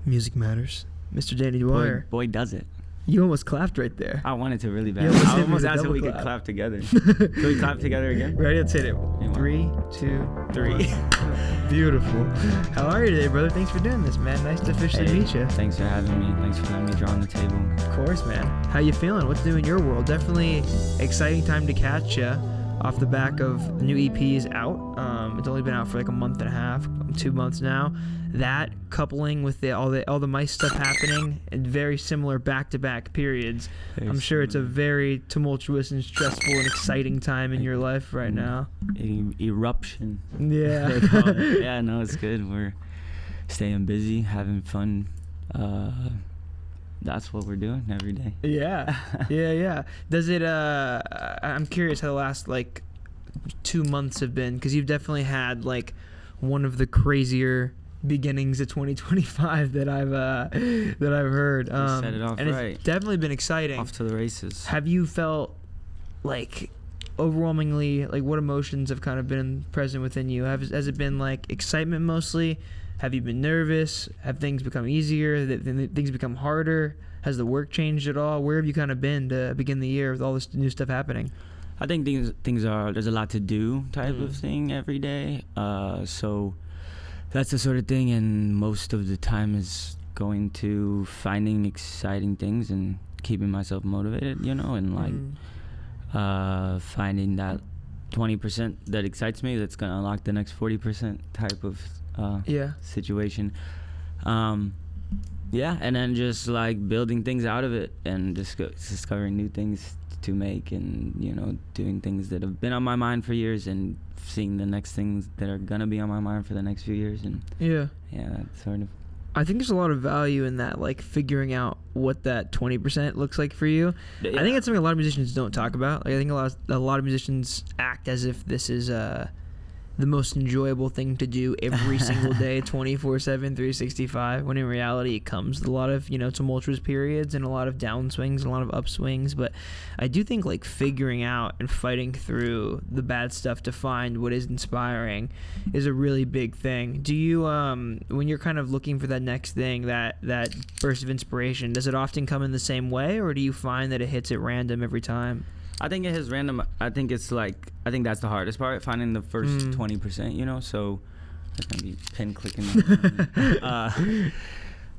Music matters. Mr. Danny Dwyer. Boy, does it. You almost clapped right there. I wanted to really bad. You almost I hit me almost with a asked if double we could clap. clap together. Can we clap together again? Ready? Let's hit it. You want- 3, 2, 3. Beautiful. How are you today, brother? Thanks for doing this, man. Nice to officially meet you. Thanks for having me. Thanks for letting me draw on the table. Of course, man. How you feeling? What's new in your world? Definitely exciting time to catch you off the back of the new EP is out. It's only been out for like a month and a half, 2 months now. That coupling with all the mice stuff happening in very similar back-to-back periods. I'm sure it's a very tumultuous and stressful and exciting time in your life right now. Eruption. Yeah. Yeah, no, it's good. We're staying busy, having fun. That's what we're doing every day. Yeah. Does it, I'm curious how the last, 2 months have been, because you've definitely had, one of the crazier beginnings of 2025 that I've heard. Set it off and right. It's definitely been exciting. Off to the races. Have you felt, overwhelmingly, what emotions have kind of been present within you? Has it been, excitement mostly? Have you been nervous? Have things become easier? Things become harder? Has the work changed at all? Where have you kind of been to begin the year with all this new stuff happening? I think things are, there's a lot to do type of thing every day. So that's the sort of thing, and most of the time is going to finding exciting things and keeping myself motivated, and finding that 20% that excites me that's going to unlock the next 40% type of situation. And then just building things out of it and discovering new things to make, and doing things that have been on my mind for years and seeing the next things that are gonna be on my mind for the next few years. And that's sort of, I think there's a lot of value in that, figuring out what that 20% looks like for you. I think that's something a lot of musicians don't talk about. I think a lot of musicians act as if this is the most enjoyable thing to do every single day, 24/7, 365, when in reality it comes with a lot of, tumultuous periods and a lot of downswings and a lot of upswings. But I do think figuring out and fighting through the bad stuff to find what is inspiring is a really big thing. Do you, when you're kind of looking for that next thing, that burst of inspiration, does it often come in the same way, or do you find that it hits at random every time? I think it is random. I think it's I think that's the hardest part, finding the first 20%, so that's gonna be pin clicking.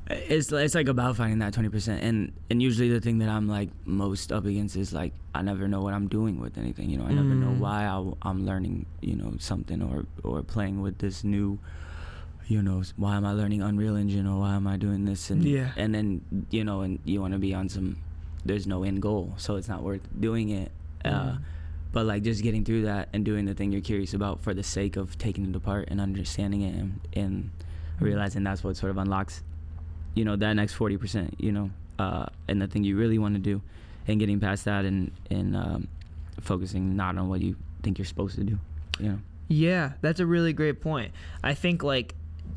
It's about finding that 20%, and usually the thing that I'm most up against is I never know what I'm doing with anything, I never know why I'm learning, something or playing with this new, why am I learning Unreal Engine, or why am I doing this, and then and you want to be on some, there's no end goal, so it's not worth doing it. But just getting through that and doing the thing you're curious about for the sake of taking it apart and understanding it, and realizing that's what sort of unlocks, that next 40%, and the thing you really want to do, and getting past that and focusing not on what you think you're supposed to do, Yeah, that's a really great point. I think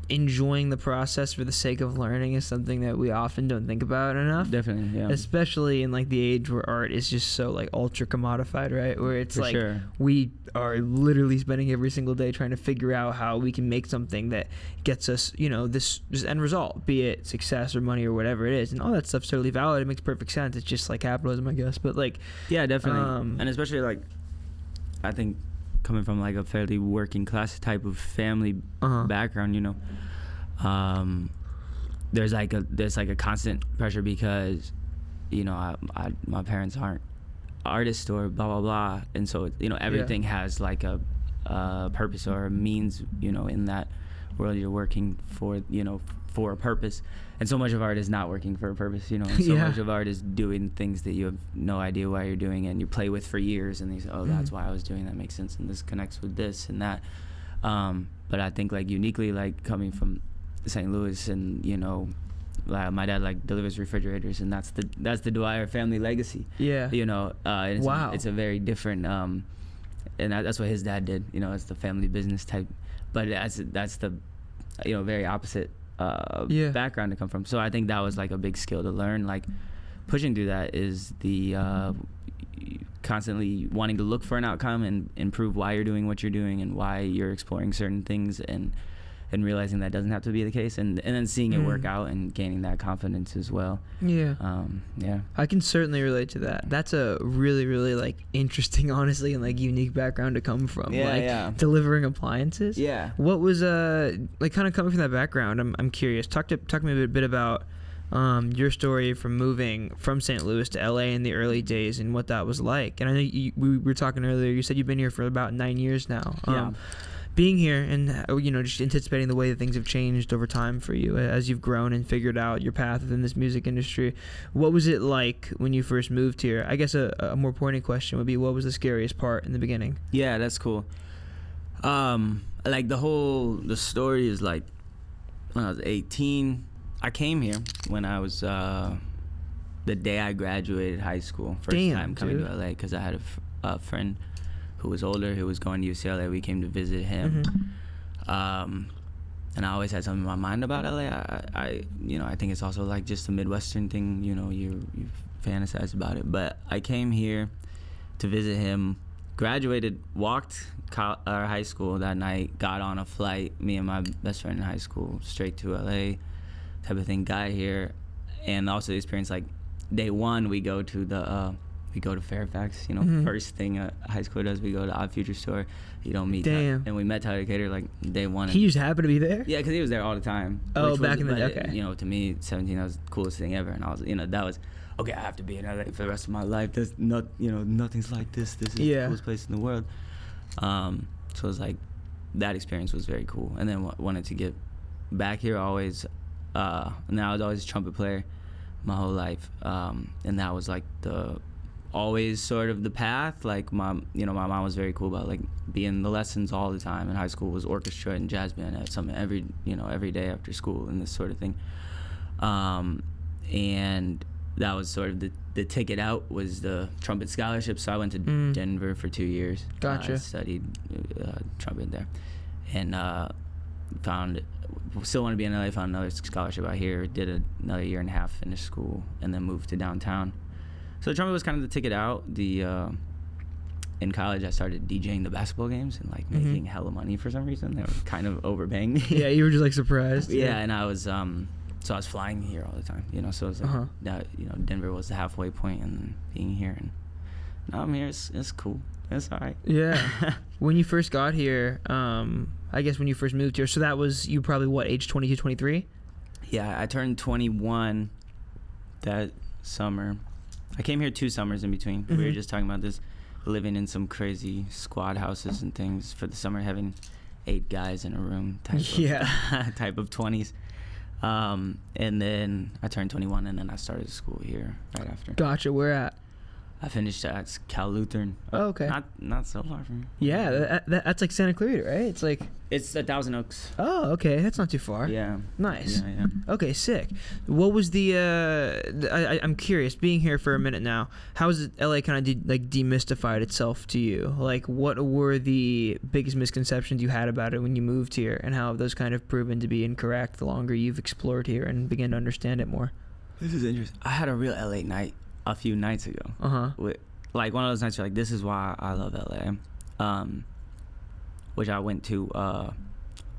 enjoying the process for the sake of learning is something that we often don't think about enough. Definitely, yeah. Especially in the age where art is just so ultra commodified, right? Where it's For sure. We are literally spending every single day trying to figure out how we can make something that gets us, this end result, be it success or money or whatever it is. And all that stuff's totally valid. It makes perfect sense. It's just capitalism, I guess. But yeah, definitely. And especially I think coming from a fairly working class type of family background, there's a constant pressure because my parents aren't artists or blah blah blah, and so everything has a purpose or a means, in that world you're working for, for a purpose, and so much of art is not working for a purpose, and so much of art is doing things that you have no idea why you're doing, and you play with for years, and you say, that's why I was doing that, makes sense, and this connects with this and that. But I think uniquely coming from St. Louis, and my dad delivers refrigerators, and that's the Dwyer family legacy. Wow. It's a very different, and that's what his dad did. It's the family business type, but that's the very opposite background to come from. So I think that was a big skill to learn. Pushing through that is the constantly wanting to look for an outcome and improve why you're doing what you're doing and why you're exploring certain things, and and realizing that doesn't have to be the case, and then seeing it work out and gaining that confidence as well. Yeah. Yeah. I can certainly relate to that. That's a really, really like interesting, honestly, and like unique background to come from. Yeah, like yeah. delivering appliances. Yeah. What was like kind of coming from that background? I'm curious. Talk to me a bit about your story from moving from St. Louis to LA in the early days and what that was like. And I know we were talking earlier. You said you've been here for about 9 years now. Yeah. Being here and just anticipating the way that things have changed over time for you as you've grown and figured out your path within this music industry. What was it like when you first moved here? I guess a more pointed question would be, what was the scariest part in the beginning? Yeah, that's cool. Like the story is like when I was 18. I came here when I was the day I graduated high school. First time coming to LA because I had a friend who was older, who was going to UCLA. We came to visit him. And I always had something in my mind about LA. I think it's also like just a Midwestern thing. You fantasize about it. But I came here to visit him. Graduated, walked our high school that night. Got on a flight. Me and my best friend in high school straight to LA. Type of thing. Got here, and also the experience like day one we go to Fairfax. First thing a high school does, we go to Odd Future store. You don't meet. Damn. And we met Tyler Cater like day one. He just happened to be there. Yeah, because he was there all the time. Oh, back in the day. Okay. To me, 17, that was the coolest thing ever, and I was, that was, okay, I have to be in LA for the rest of my life. There's nothing's like this. This is the coolest place in the world. So it was like, that experience was very cool. And then wanted to get back here always. And I was always a trumpet player my whole life. And that was like always sort of the path. Like my mom was very cool about like being in the lessons all the time. In high school was orchestra and jazz band at something every day after school and this sort of thing. And that was sort of the ticket out was the trumpet scholarship. So I went to Denver for 2 years. Gotcha. I studied trumpet there, and still want to be in LA. Found another scholarship out here. Did another year and a half, finished school, and then moved to downtown. So trumpet was kind of the ticket out. In college, I started DJing the basketball games and like making hella money for some reason. They were kind of overpaying me. Yeah, you were just like surprised. Yeah, and I was so I was flying here all the time. So it was like Denver was the halfway point, and then being here, and now I'm here. It's cool. It's all right. Yeah. When you first got here, I guess when you first moved here, so that was you probably what, age 22, 23? Yeah, I turned 21 that summer. I came here 2 summers in between. We were just talking about this, living in some crazy squad houses and things for the summer, having 8 guys in a room type of 20s. And then I turned 21, and then I started school here right after. Gotcha. Where at? I finished at Cal Lutheran. Oh, okay. Not so far from here. Yeah, that's like Santa Clarita, right? It's like... It's 1,000 Oaks. Oh, okay. That's not too far. Yeah. Nice. Yeah. Okay, sick. What was I'm curious, being here for a minute now, how has LA kind of demystified itself to you? Like, what were the biggest misconceptions you had about it when you moved here, and how have those kind of proven to be incorrect the longer you've explored here and began to understand it more? This is interesting. I had a real LA night a few nights ago. Like one of those nights you're like, this is why I love LA. Which I went to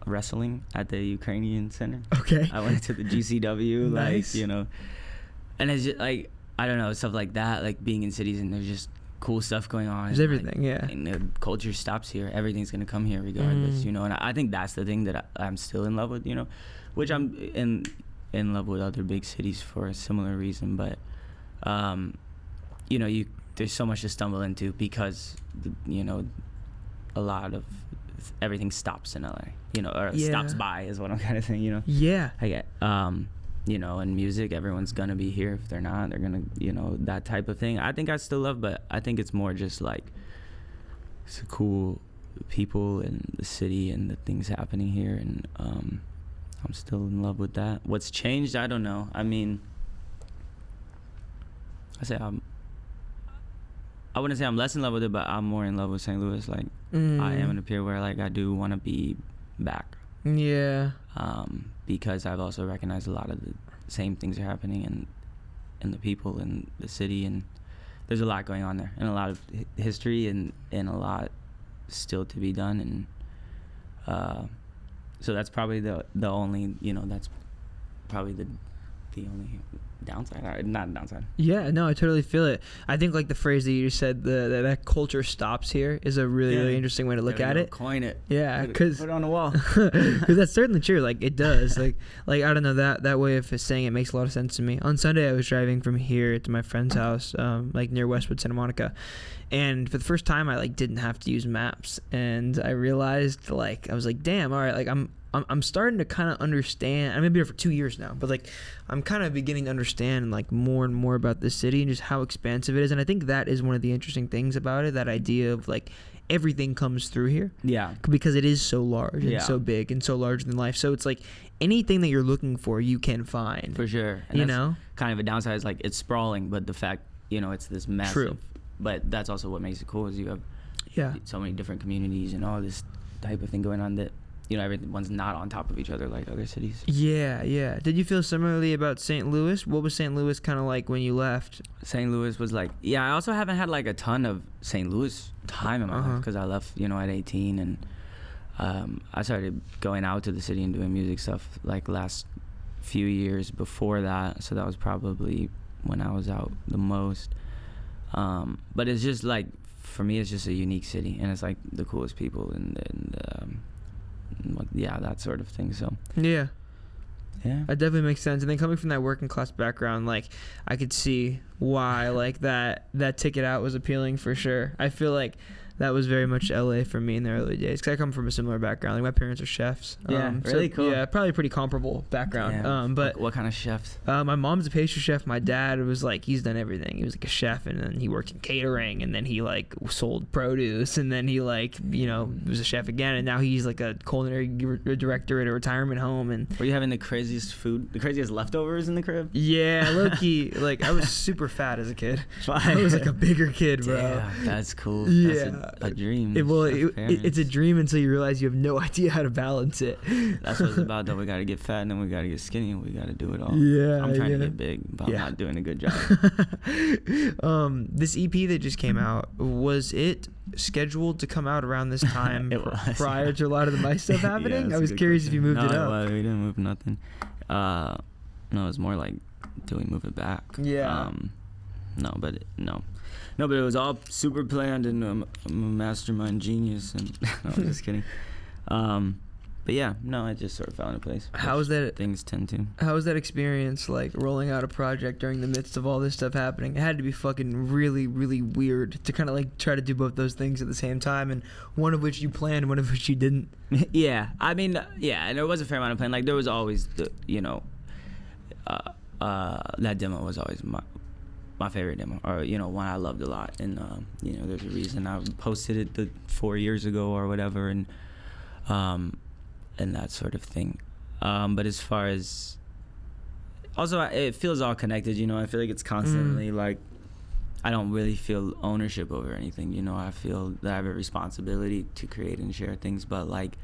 wrestling at the Ukrainian Center. Okay. I went to the GCW. Nice. And it's just like, I don't know, stuff like that, like being in cities and there's just cool stuff going on. There's everything, yeah. And the culture stops here. Everything's going to come here regardless, and I think that's the thing that I'm still in love with, which I'm in love with other big cities for a similar reason, but there's so much to stumble into because a lot of everything stops in LA, or stops by is what I'm kind of saying, Yeah. I get in music everyone's gonna be here. If they're not, they're gonna that type of thing. I think I still love, but I think it's more just like it's cool people and the city and the things happening here, and I'm still in love with that. What's changed, I don't know. I mean, I wouldn't say I'm less in love with it, but I'm more in love with St. Louis. Like, I am in a period where, like, I do want to be back. Yeah. Because I've also recognized a lot of the same things are happening in the people in the city, and there's a lot going on there, and a lot of history, and a lot still to be done, and So that's probably the only, you know, that's probably the only downside. Not downside. Yeah, no, I totally feel it. I think like the phrase that you just said, that culture stops here, is a really interesting way to look at it. Coin it. Yeah, put because it on the wall. Because that's certainly true. Like it does. like I don't know, that way of saying it makes a lot of sense to me. On Sunday, I was driving from here to my friend's house, like near Westwood, Santa Monica, and for the first time, I like didn't have to use maps, and I realized like I was like, damn, all right, like I'm starting to kind of understand. I've been here for 2 years now, but like I'm kind of beginning to understand like more and more about this city and just how expansive it is. And I think that is one of the interesting things about it, that idea of like everything comes through here. Yeah. Because it is so large and so big and so larger than life. So it's like anything that you're looking for, you can find. For sure. And you that's know? kind of a downside is like it's sprawling, but the fact, you know, it's this massive. True. But that's also what makes it cool, is you have so many different communities and all this type of thing going on that, you know, everyone's not on top of each other like other cities. Yeah. Did you feel similarly about St. Louis? What was St. Louis kind of like when you left? St. Louis was like, I also haven't had like a ton of St. Louis time in my life, because I left, you know, at 18, and I started going out to the city and doing music stuff like last few years before that. So that was probably when I was out the most. But it's just like, for me, it's just a unique city, and it's like the coolest people and that sort of thing. So yeah, that definitely makes sense. And then coming from that working class background, like I could see why like that ticket out was appealing for sure. I feel like that was very much LA for me in the early days, because I come from a similar background. Like my parents are chefs. Really cool. Yeah, probably a pretty comparable background. But what kind of chefs? My mom's a pastry chef. My dad was like, he's done everything. He was like a chef, and then he worked in catering, and then he like sold produce, and then he like, you know, was a chef again, and now he's like a culinary director at a retirement home. And were you having the craziest food, the craziest leftovers in the crib? Yeah, low key. Like I was super fat as a kid. I was like a bigger kid, bro. Damn, that's cool. Yeah. That's a dream. It's a dream until you realize you have no idea how to balance it. That's what it's about, though. We got to get fat, and then we got to get skinny, and we got to do it all. Yeah, I'm trying to get big, but I'm not doing a good job. This EP that just came out, was it scheduled to come out around this time prior to a lot of the My stuff happening? I was curious if you moved it up. No, we didn't move nothing. No, it was more like, do we move it back? Yeah. No, but it was all super planned, and I'm a mastermind genius, and no, I'm just kidding. But yeah, no, it just sort of fell into place. How was that? Things tend to. How was that experience, like rolling out a project during the midst of all this stuff happening? It had to be fucking really, really weird to kind of like try to do both those things at the same time, and one of which you planned, one of which you didn't. Yeah, I mean, and there was a fair amount of planning. Like there was always the, you know, that demo was always my favorite demo, or you know, one I loved a lot, and you know, there's a reason I posted it 4 years ago or whatever, and that sort of thing. But as far as also, it feels all connected, you know. I feel like it's constantly like, I don't really feel ownership over anything, you know. I feel that I have a responsibility to create and share things, but like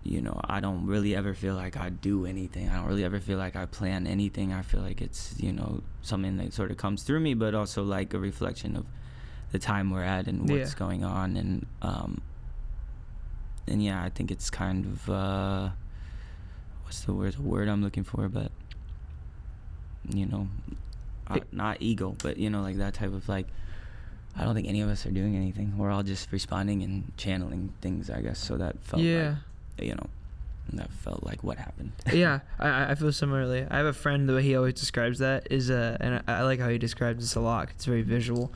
you know, I don't really ever feel like I do anything. I don't really ever feel like I plan anything. I feel like it's, you know, something that sort of comes through me, but also like a reflection of the time we're at and what's going on. And yeah, I think it's kind of, what's the word I'm looking for, but, you know, not ego, but, you know, like that type of like, I don't think any of us are doing anything. We're all just responding and channeling things, I guess. So that felt like, you know, that felt like what happened. Yeah, I feel similarly. I have a friend, the way he always describes that is, and I like how he describes this a lot. It's very visual.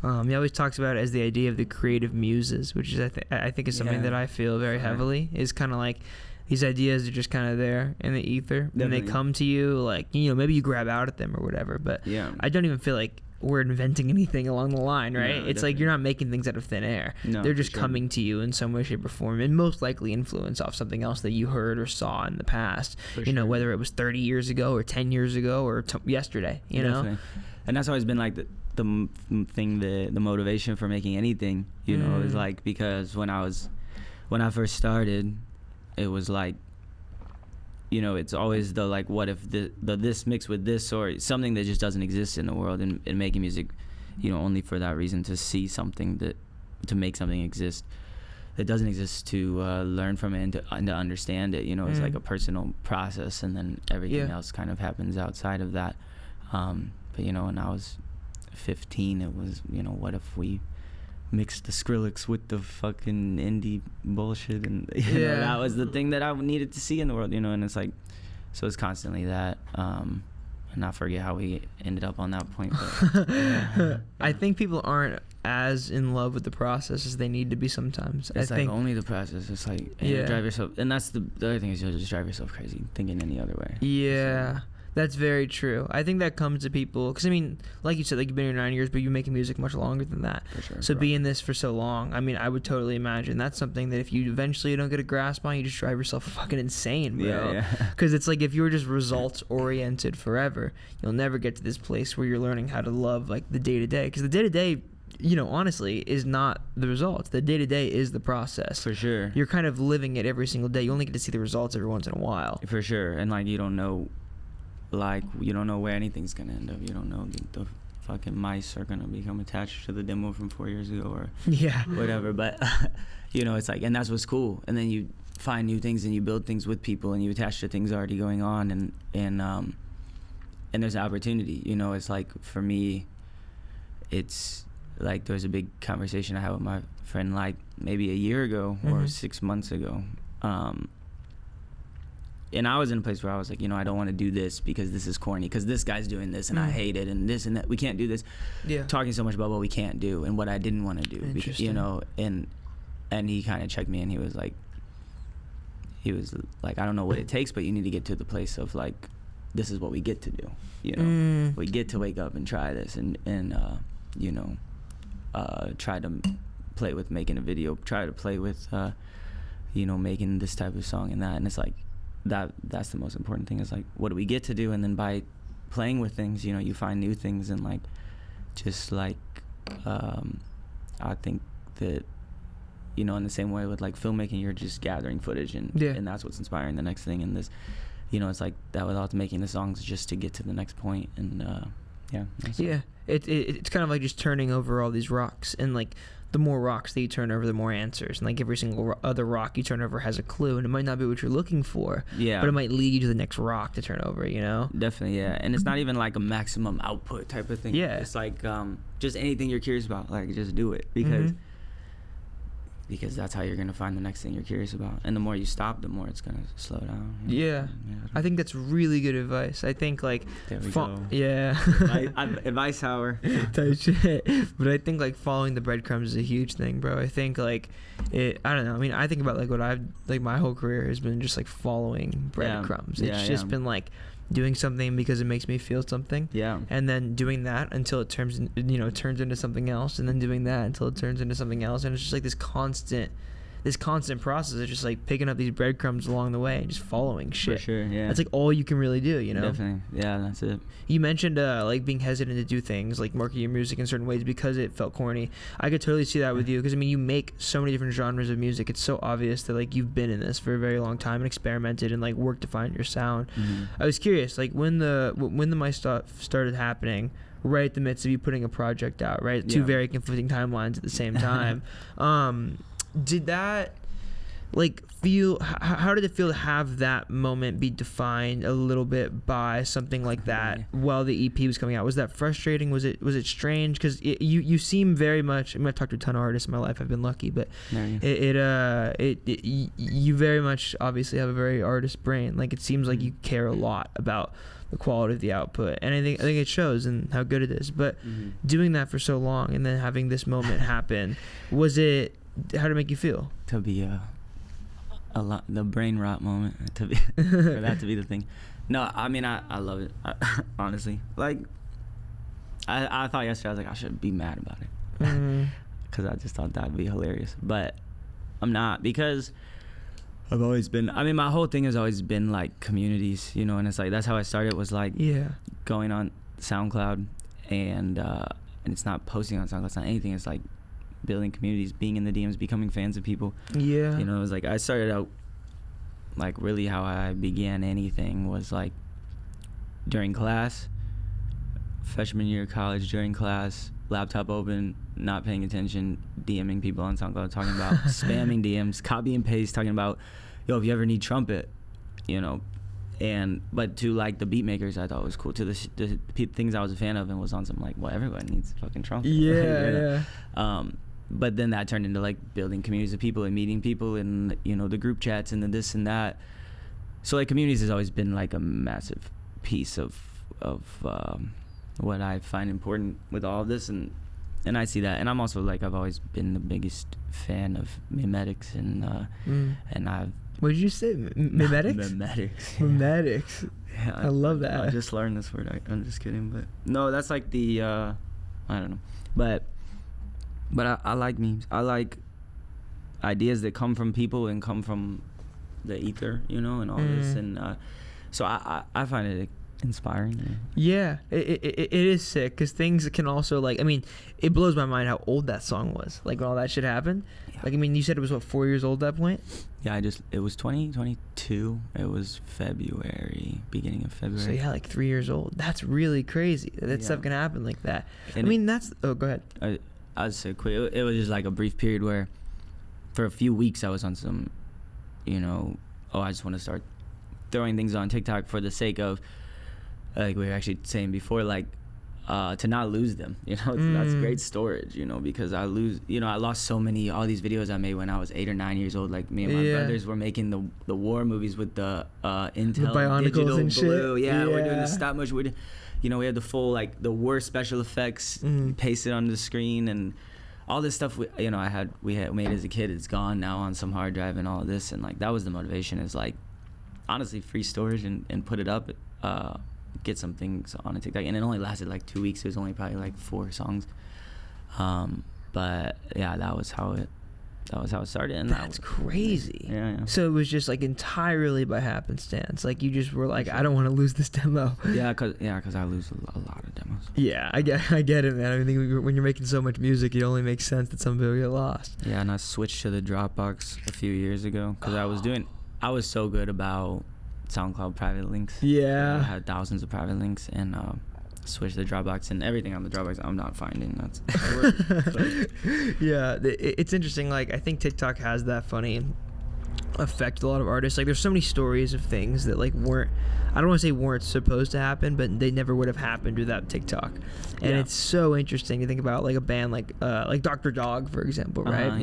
He always talks about it as the idea of the creative muses, which is I think is something that I feel very heavily. Is kind of like these ideas are just kind of there in the ether, and they come to you, like, you know, maybe you grab out at them or whatever. But I don't even feel like we're inventing anything along the line, right? No, it's like you're not making things out of thin air. No, they're just coming to you in some way, shape, or form, and most likely influence off something else that you heard or saw in the past. You know, whether it was 30 years ago or 10 years ago or yesterday, you know? And that's always been like the thing, the motivation for making anything, you know, is like, because when I first started, it was like, you know, it's always the like, what if the this mixed with this, or something that just doesn't exist in the world, and making music, you know, only for that reason, to see something, to make something exist. it doesn't exist to learn from it and to understand it. You know, it's like a personal process, and then everything else kind of happens outside of that. But you know, when I was 15, it was, you know, what if we mixed the Skrillex with the fucking indie bullshit, and you know, that was the thing that I needed to see in the world, you know. And it's like, so it's constantly that, and I forget how we ended up on that point, but I think people aren't as in love with the process as they need to be sometimes. It's I like think only the process. It's like, you drive yourself, and that's the other thing, is you'll just drive yourself crazy thinking any other way. Yeah. So, that's very true. I think that comes to people, because I mean, like you said, like you've been here 9 years, but you're making music much longer than that. For sure, so bro. being this for so long, I mean, I would totally imagine that's something that if you eventually don't get a grasp on, you just drive yourself fucking insane, bro. Yeah. Because it's like if you were just results oriented forever, you'll never get to this place where you're learning how to love like the day to day. Because the day to day, you know, honestly, is not the results. The day to day is the process. For sure. You're kind of living it every single day. You only get to see the results every once in a while. For sure. And like, you don't know. Like, you don't know where anything's gonna end up. You don't know the fucking mice are gonna become attached to the demo from 4 years ago or whatever. But you know, it's like, and that's what's cool. And then you find new things and you build things with people and you attach to things already going on, and there's opportunity. You know, it's like, for me, it's like there was a big conversation I had with my friend like maybe a year ago or 6 months ago. And I was in a place where I was like, you know, I don't want to do this because this is corny, because this guy's doing this and I hate it, and this and that. We can't do this. Yeah. Talking so much about what we can't do and what I didn't want to do. Because, you know, and he kind of checked me, and he was like, I don't know what it takes, but you need to get to the place of like, this is what we get to do. You know, we get to wake up and try this and you know, try to play with making a video, try to play with, you know, making this type of song and that. And it's like, that's the most important thing, is like, what do we get to do? And then by playing with things, you know, you find new things. And like, just like, I think that, you know, in the same way with like filmmaking, you're just gathering footage, and that's what's inspiring the next thing. And this, you know, it's like that without making the songs just to get to the next point. And it's kind of like just turning over all these rocks, and like the more rocks that you turn over, the more answers. And like every single other rock you turn over has a clue, and it might not be what you're looking for, but it might lead you to the next rock to turn over, you know? Definitely, yeah. And it's not even like a maximum output type of thing. Yeah. It's like just anything you're curious about, like, just do it, because that's how you're going to find the next thing you're curious about. And the more you stop, the more it's going to slow down. Yeah. I think that's really good advice. I think like there we go. Yeah. Advice hour. Type shit. But I think like following the breadcrumbs is a huge thing, bro. I think like I don't know. I mean, I think about like what I've like my whole career has been just like following breadcrumbs. It's just been like doing something because it makes me feel something. Yeah. And then doing that until it turns into something else, and then doing that until it turns into something else, and it's just like this constant process of just like picking up these breadcrumbs along the way and just following shit. For sure, yeah. That's like all you can really do, you know? Definitely. Yeah, that's it. You mentioned like being hesitant to do things like market your music in certain ways because it felt corny. I could totally see that with you, because I mean, you make so many different genres of music. It's so obvious that like you've been in this for a very long time and experimented and like worked to find your sound. I was curious, like when the mic stuff started happening, right at the midst of you putting a project out, right? Two very conflicting timelines at the same time. Did that like feel, how did it feel to have that moment be defined a little bit by something like that while the EP was coming out? Was that frustrating? Was it strange? Because you seem very much, I mean, I've talked to a ton of artists in my life, I've been lucky, but you very much obviously have a very artist brain. Like, it seems like you care a lot about the quality of the output, and I think it shows in how good it is. But doing that for so long and then having this moment happen, how did it make you feel? To be a lot, the brain rot moment, to be for that to be the thing. No, I mean, I love it, honestly. Like, I thought yesterday, I was like, I should be mad about it, because I just thought that'd be hilarious, but I'm not, because I've always been, I mean, my whole thing has always been like communities, you know, and it's like, that's how I started, was like going on SoundCloud, and it's not posting on SoundCloud, it's not anything, it's like building communities, being in the DMs, becoming fans of people. Yeah. You know, it was like, I started out, like, really how I began anything was like during class, freshman year of college, during class, laptop open, not paying attention, DMing people on SoundCloud, talking about spamming DMs, copy and paste, talking about, yo, if you ever need trumpet, you know. But to like the beat makers, I thought was cool. To the things I was a fan of, and was on some like, well, everyone needs fucking trumpet. Yeah. But then that turned into like building communities of people and meeting people, and you know, the group chats and the this and that. So like communities has always been like a massive piece of what I find important with all of this, and I see that. And I'm also like, I've always been the biggest fan of mimetics, and I've. What did you say? Mimetics? Mimetics. Yeah. Mimetics. Yeah, I love that. I just learned this word. I'm just kidding, but no, that's like the I don't know, but I like memes. I like ideas that come from people and come from the ether, you know, and all this, and so I find it inspiring. Yeah, it is sick, because things can also, like, I mean, it blows my mind how old that song was, like when all that shit happened. Yeah. Like, I mean, you said it was what, 4 years old at that point? Yeah, it was 2022. It was beginning of February. So yeah, like 3 years old. That's really crazy that stuff can happen like that. And I mean, go ahead. I'll say quick. It was just like a brief period where for a few weeks I was on some, you know, I just want to start throwing things on TikTok for the sake of, like we were actually saying before, like to not lose them, you know. That's great storage, you know, because I lost all these videos I made when I was 8 or 9 years old. Like me and my brothers were making the war movies with the Intel digital and blue. Shit. Yeah, we're doing the stop motion. You know, we had the full, like, the worst special effects pasted on the screen, and all this stuff we had made as a kid. It's gone now on some hard drive and all of this, and like that was the motivation, is like honestly free storage and put it up, get some things on a TikTok. And it only lasted like 2 weeks. It was only probably like 4 songs, but yeah, that was how it started. And that's crazy. Yeah. So it was just like entirely by happenstance. Like you just were like, I don't want to lose this demo. Yeah, cause I lose a lot of demos. Yeah, I get it, man. I think when you're making so much music, it only makes sense that some people get lost. Yeah, and I switched to the Dropbox a few years ago, because I was so good about SoundCloud private links. Yeah. I had thousands of private links, and switched to the Dropbox, and everything on the Dropbox I'm not finding. That's yeah, it's interesting. Like, I think TikTok has that funny effect with a lot of artists. Like, there's so many stories of things that like I don't want to say weren't supposed to happen, but they never would have happened without TikTok. And it's so interesting to think about, like a band like Dr. Dog, for example, right?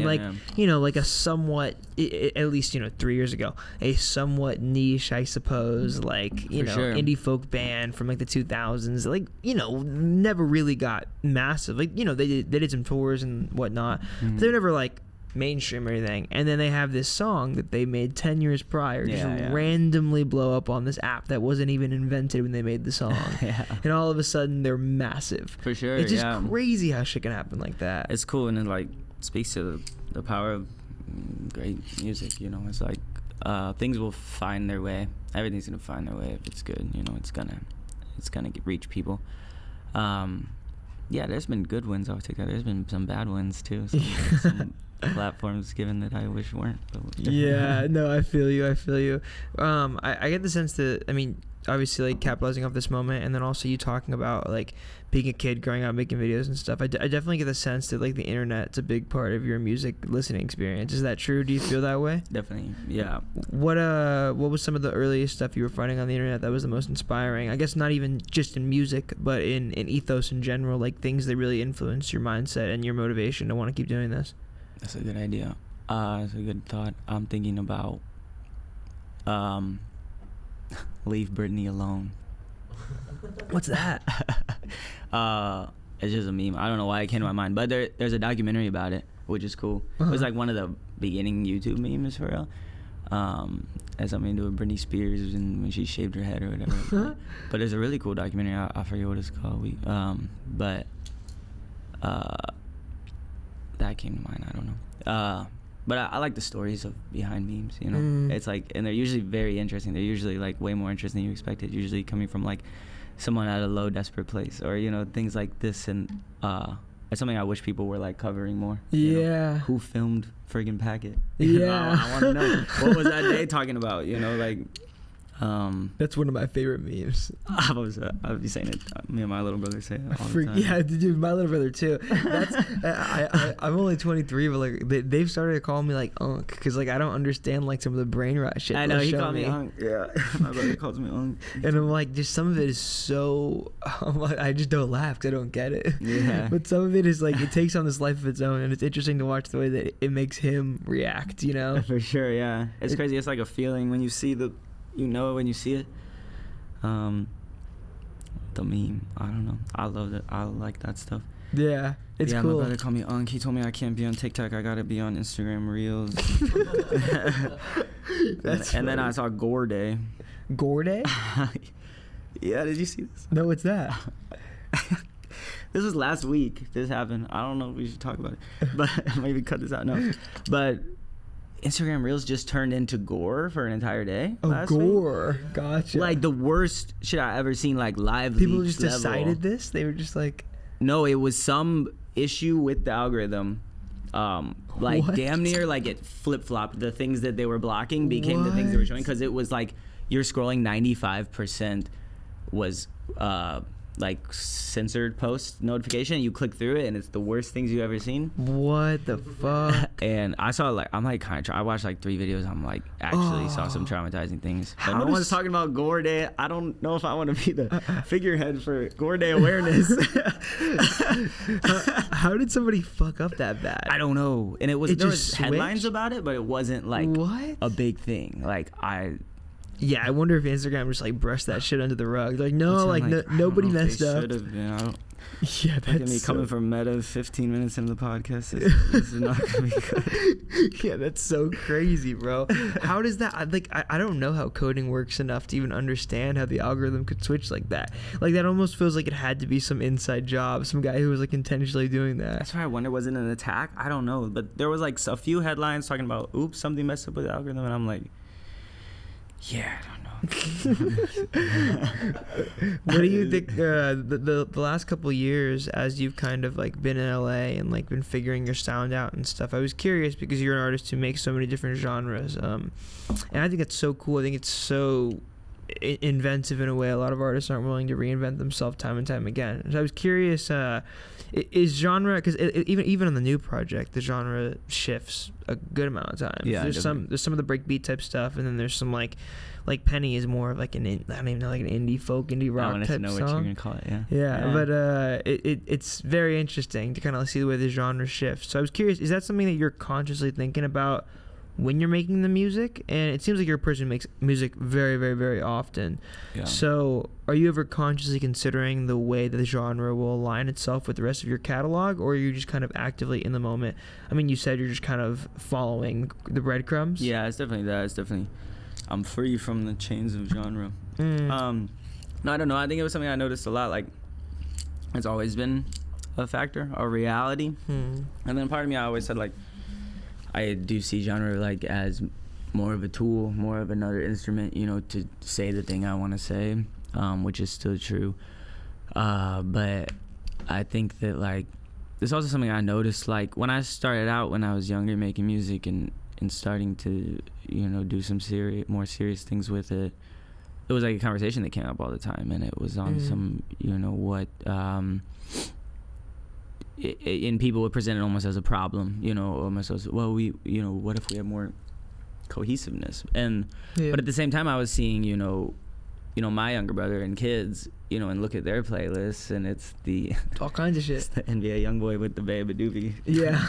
You know, like a somewhat, at least, you know, 3 years ago, a somewhat niche, I suppose, like, you know, indie folk band from like the 2000s, like, you know, never really got massive. Like, you know, they did some tours and whatnot, but they were never like mainstream or anything. And then they have this song that they made 10 years prior randomly blow up on this app that wasn't even invented when they made the song. And all of a sudden they're massive. For sure. It's just crazy how shit can happen like that. It's cool, and it like speaks to the power of great music, you know. It's like things will find their way. Everything's gonna find their way if it's good, you know. It's gonna reach people. There's been good wins off TikTok. There's been some bad ones too. Some platforms given that I wish weren't. Yeah, no, I feel you. I get the sense that, I mean, obviously, like, capitalizing off this moment, and then also you talking about like being a kid growing up making videos and stuff. I definitely get the sense that like the internet's a big part of your music listening experience. Is that true? Do you feel that way? Definitely, yeah. What was some of the earliest stuff you were finding on the internet that was the most inspiring? I guess not even just in music, but in ethos in general, like things that really influenced your mindset and your motivation to want to keep doing this. That's a good idea. That's a good thought. I'm thinking about Leave Britney Alone. What's that? It's just a meme. I don't know why it came to my mind, but there's a documentary about it, which is cool. It was like one of the beginning YouTube memes for real. Has something to do with Britney Spears and when she shaved her head or whatever. But it's a really cool documentary. I forget what it's called. That came to mind. I don't know. But I like the stories behind memes, you know. It's like, and they're usually very interesting. They're usually like way more interesting than you expected. Usually coming from like someone at a low, desperate place, or, you know, things like this. And it's something I wish people were like covering more. You know? Who filmed friggin' Packet? I want to know, what was that day talking about? You know, like That's one of my favorite memes. I'll be saying it. Me and my little brother say it all the time. Yeah, dude, my little brother too. That's I'm only 23, but like they've started to call me like Unk because like I don't understand like some of the brain rot shit. I know he called me Unk. Yeah, my brother calls me Unk. And I'm like, just some of it is so. I just don't laugh because I don't get it. Yeah. But some of it is like it takes on this life of its own, and it's interesting to watch the way that it makes him react. You know. For sure. Yeah. It's crazy. It's like a feeling when you see you know it when you see it. The meme, I don't know. I love it. I like that stuff. Yeah, it's cool. My brother called me Unk. He told me I can't be on TikTok. I gotta be on Instagram Reels. And then I saw Gore Day. Gore Day? Yeah, did you see this? No, what's that? This was last week. This happened. I don't know if we should talk about it, but maybe cut this out. No, but Instagram Reels just turned into gore for an entire day. Oh, gore. Week. Gotcha. Like the worst shit I ever seen, like live people just level. Decided this? They were just like... No, it was some issue with the algorithm. Like what? Damn near like it flip-flopped. The things that they were blocking became the things they were showing because it was like you're scrolling 95% was... like censored post notification. You click through it and it's the worst things you've ever seen. What the fuck? And I saw like I'm like kind of I watched like 3 videos. I'm like actually saw some traumatizing things. But no one's talking about Gore Day. I don't know if I want to be the figurehead for Gore Day awareness. How did somebody fuck up that bad? I don't know. And there was headlines about it, but it wasn't like a big thing. Like Yeah, I wonder if Instagram just like brushed that shit under the rug. Like, no, like nobody messed up. Should have been. Yeah, that's look at me coming from Meta 15 minutes into the podcast. This is not gonna be good. Yeah, that's so crazy, bro. How does that? I don't know how coding works enough to even understand how the algorithm could switch like that. Like that almost feels like it had to be some inside job, some guy who was like intentionally doing that. That's why I wonder, was it an attack? I don't know, but there was like a few headlines talking about, oops, something messed up with the algorithm, and I'm like. Yeah, I don't know. What do you think the last couple of years as you've kind of like been in LA and like been figuring your sound out and stuff? I was curious because you're an artist who makes so many different genres, and I think it's so cool. I think it's so inventive in a way a lot of artists aren't willing to reinvent themselves time and time again. So I was curious, is genre, because even on the new project the genre shifts a good amount of times. Yeah, there's some of the breakbeat type stuff, and then there's some like Penny is more of like I don't even know, like an indie folk, indie rock type song. I want to know what you're gonna call it. Yeah, but it's very interesting to kind of see the way the genre shifts. So I was curious, is that something that you're consciously thinking about when you're making the music? And it seems like you're a person who makes music very, very, very often. Yeah. So are you ever consciously considering the way that the genre will align itself with the rest of your catalog, or are you just kind of actively in the moment? I mean, you said you're just kind of following the breadcrumbs. Yeah, it's definitely that. It's definitely I'm free from the chains of genre. No, I don't know. I think it was something I noticed a lot. Like, it's always been a factor, a reality. And then part of me, I always said, like, I do see genre like as more of a tool, more of another instrument, you know, to say the thing I want to say, which is still true. But I think that like there's also something I noticed, like when I started out when I was younger making music and starting to, you know, do some more serious things with it. It was like a conversation that came up all the time, and it was on some, you know, what and people would present it almost as a problem, you know, almost as, well, we, you know, what if we have more cohesiveness? And but at the same time, I was seeing, you know, my younger brother and kids, you know, and look at their playlists, and it's all kinds of shit. It's the NBA YoungBoy with the Babe Doobie. Yeah.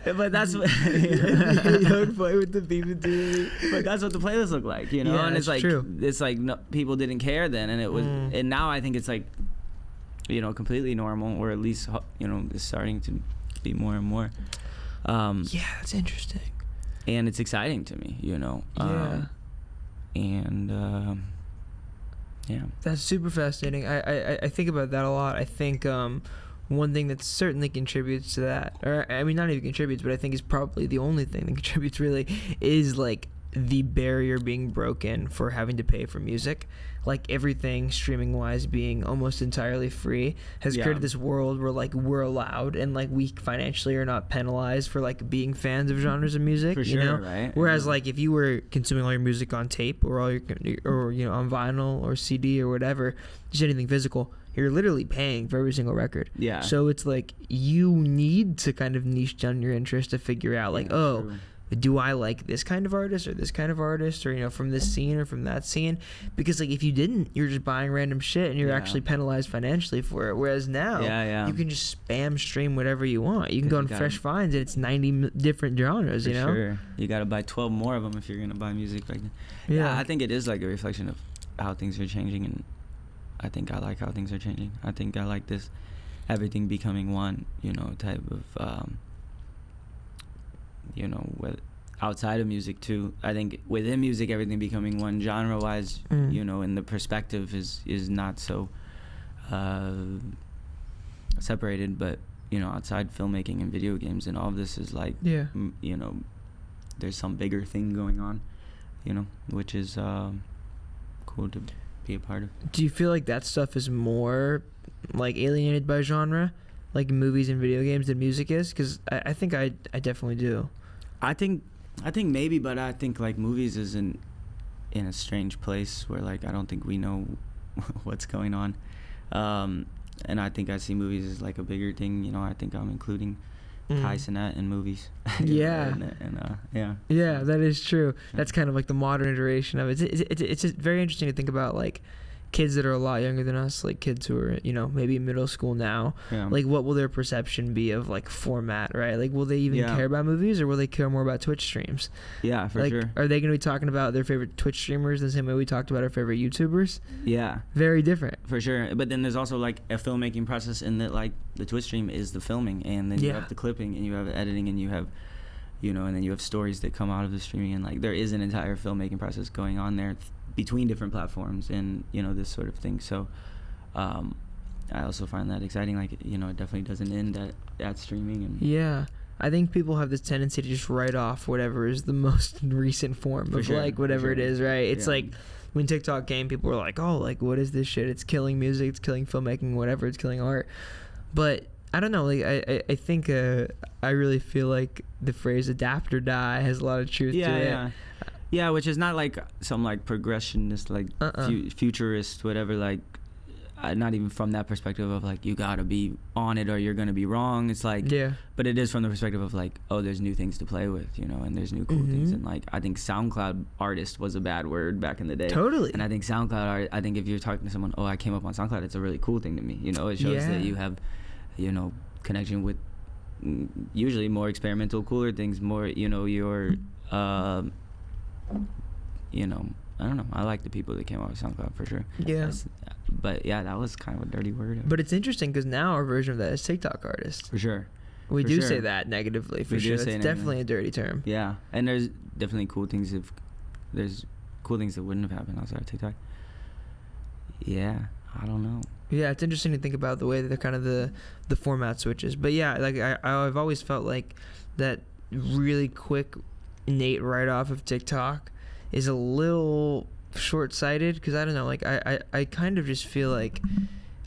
But that's what YoungBoy with the Babe Doobie. But that's what the playlists look like, you know. Yeah, and it's like true. It's like no, people didn't care then, and it was, and now I think it's like, you know, completely normal, or at least, you know, it's starting to be more and more. Yeah, that's interesting. And it's exciting to me, you know. Yeah. And yeah, that's super fascinating. I think about that a lot. I think one thing that certainly contributes to that, or I mean not even contributes, but I think is probably the only thing that contributes really, is like the barrier being broken for having to pay for music, like everything streaming wise being almost entirely free has created this world where like we're allowed and like we financially are not penalized for like being fans of genres of music, for you sure, know? right? Whereas like if you were consuming all your music on tape or all your, or you know, on vinyl or CD or whatever, just anything physical, you're literally paying for every single record. Yeah. So it's like you need to kind of niche down your interest to figure out like, true. Do I like this kind of artist or this kind of artist, or, you know, from this scene or from that scene? Because like if you didn't, you're just buying random shit and you're actually penalized financially for it. Whereas now you can just spam stream whatever you want. You can go on Fresh Finds and it's 90 different genres, you know? Sure. You got to buy 12 more of them if you're going to buy music like that. Yeah, I think it is like a reflection of how things are changing, and I think I like how things are changing. I think I like this everything becoming one, you know, type of you know, with outside of music too. I think within music, everything becoming one genre-wise, you know, and the perspective is not so separated. But you know, outside filmmaking and video games and all of this is like, you know, there's some bigger thing going on, you know, which is cool to be a part of. Do you feel like that stuff is more like alienated by genre, like movies and video games, than music is? Because I think I definitely do. I think maybe, but I think like movies is in a strange place where like I don't think we know what's going on, and I think I see movies as like a bigger thing. You know, I think I'm including Tyson in movies. Yeah. Yeah, that is true. That's kind of like the modern iteration of it. It's just very interesting to think about like kids that are a lot younger than us, like kids who are, you know, maybe in middle school now. Like what will their perception be of like format, right? Like will they even care about movies, or will they care more about Twitch streams? Yeah, for like, sure. Are they going to be talking about their favorite Twitch streamers the same way we talked about our favorite YouTubers? Yeah, very different, for sure. But then there's also like a filmmaking process in that, like the Twitch stream is the filming, and then you have the clipping, and you have editing, and you have, you know, and then you have stories that come out of the streaming, and like there is an entire filmmaking process going on there between different platforms, and you know, this sort of thing. So I also find that exciting. Like, you know, it definitely doesn't end at streaming. And I think people have this tendency to just write off whatever is the most recent form of like whatever it is, right? It's like when TikTok came, people were like, oh, like what is this shit? It's killing music, it's killing filmmaking, whatever, it's killing art. But I don't know, like I think I really feel like the phrase adapt or die has a lot of truth to it. Yeah, which is not like some like progressionist, like futurist, whatever, like not even from that perspective of like you gotta be on it or you're gonna be wrong. It's like, but it is from the perspective of like, oh, there's new things to play with, you know, and there's new cool things. And like I think SoundCloud artist was a bad word back in the day. Totally. And I think SoundCloud I think if you're talking to someone, oh, I came up on SoundCloud, it's a really cool thing to me. You know, it shows that you have, you know, connection with usually more experimental, cooler things, more, you know, your you know, I don't know. I like the people that came out of SoundCloud for sure. Yeah. But yeah, that was kind of a dirty word. But it's interesting because now our version of that is TikTok artist. For sure. We do say that negatively, for sure. It's definitely a dirty term. Yeah. And there's definitely cool things there's cool things that wouldn't have happened outside of TikTok. Yeah. I don't know. Yeah, it's interesting to think about the way that they're kind of the format switches. But yeah, like I've always felt like that really quick innate write-off of TikTok is a little short-sighted, because I don't know, like I kind of just feel like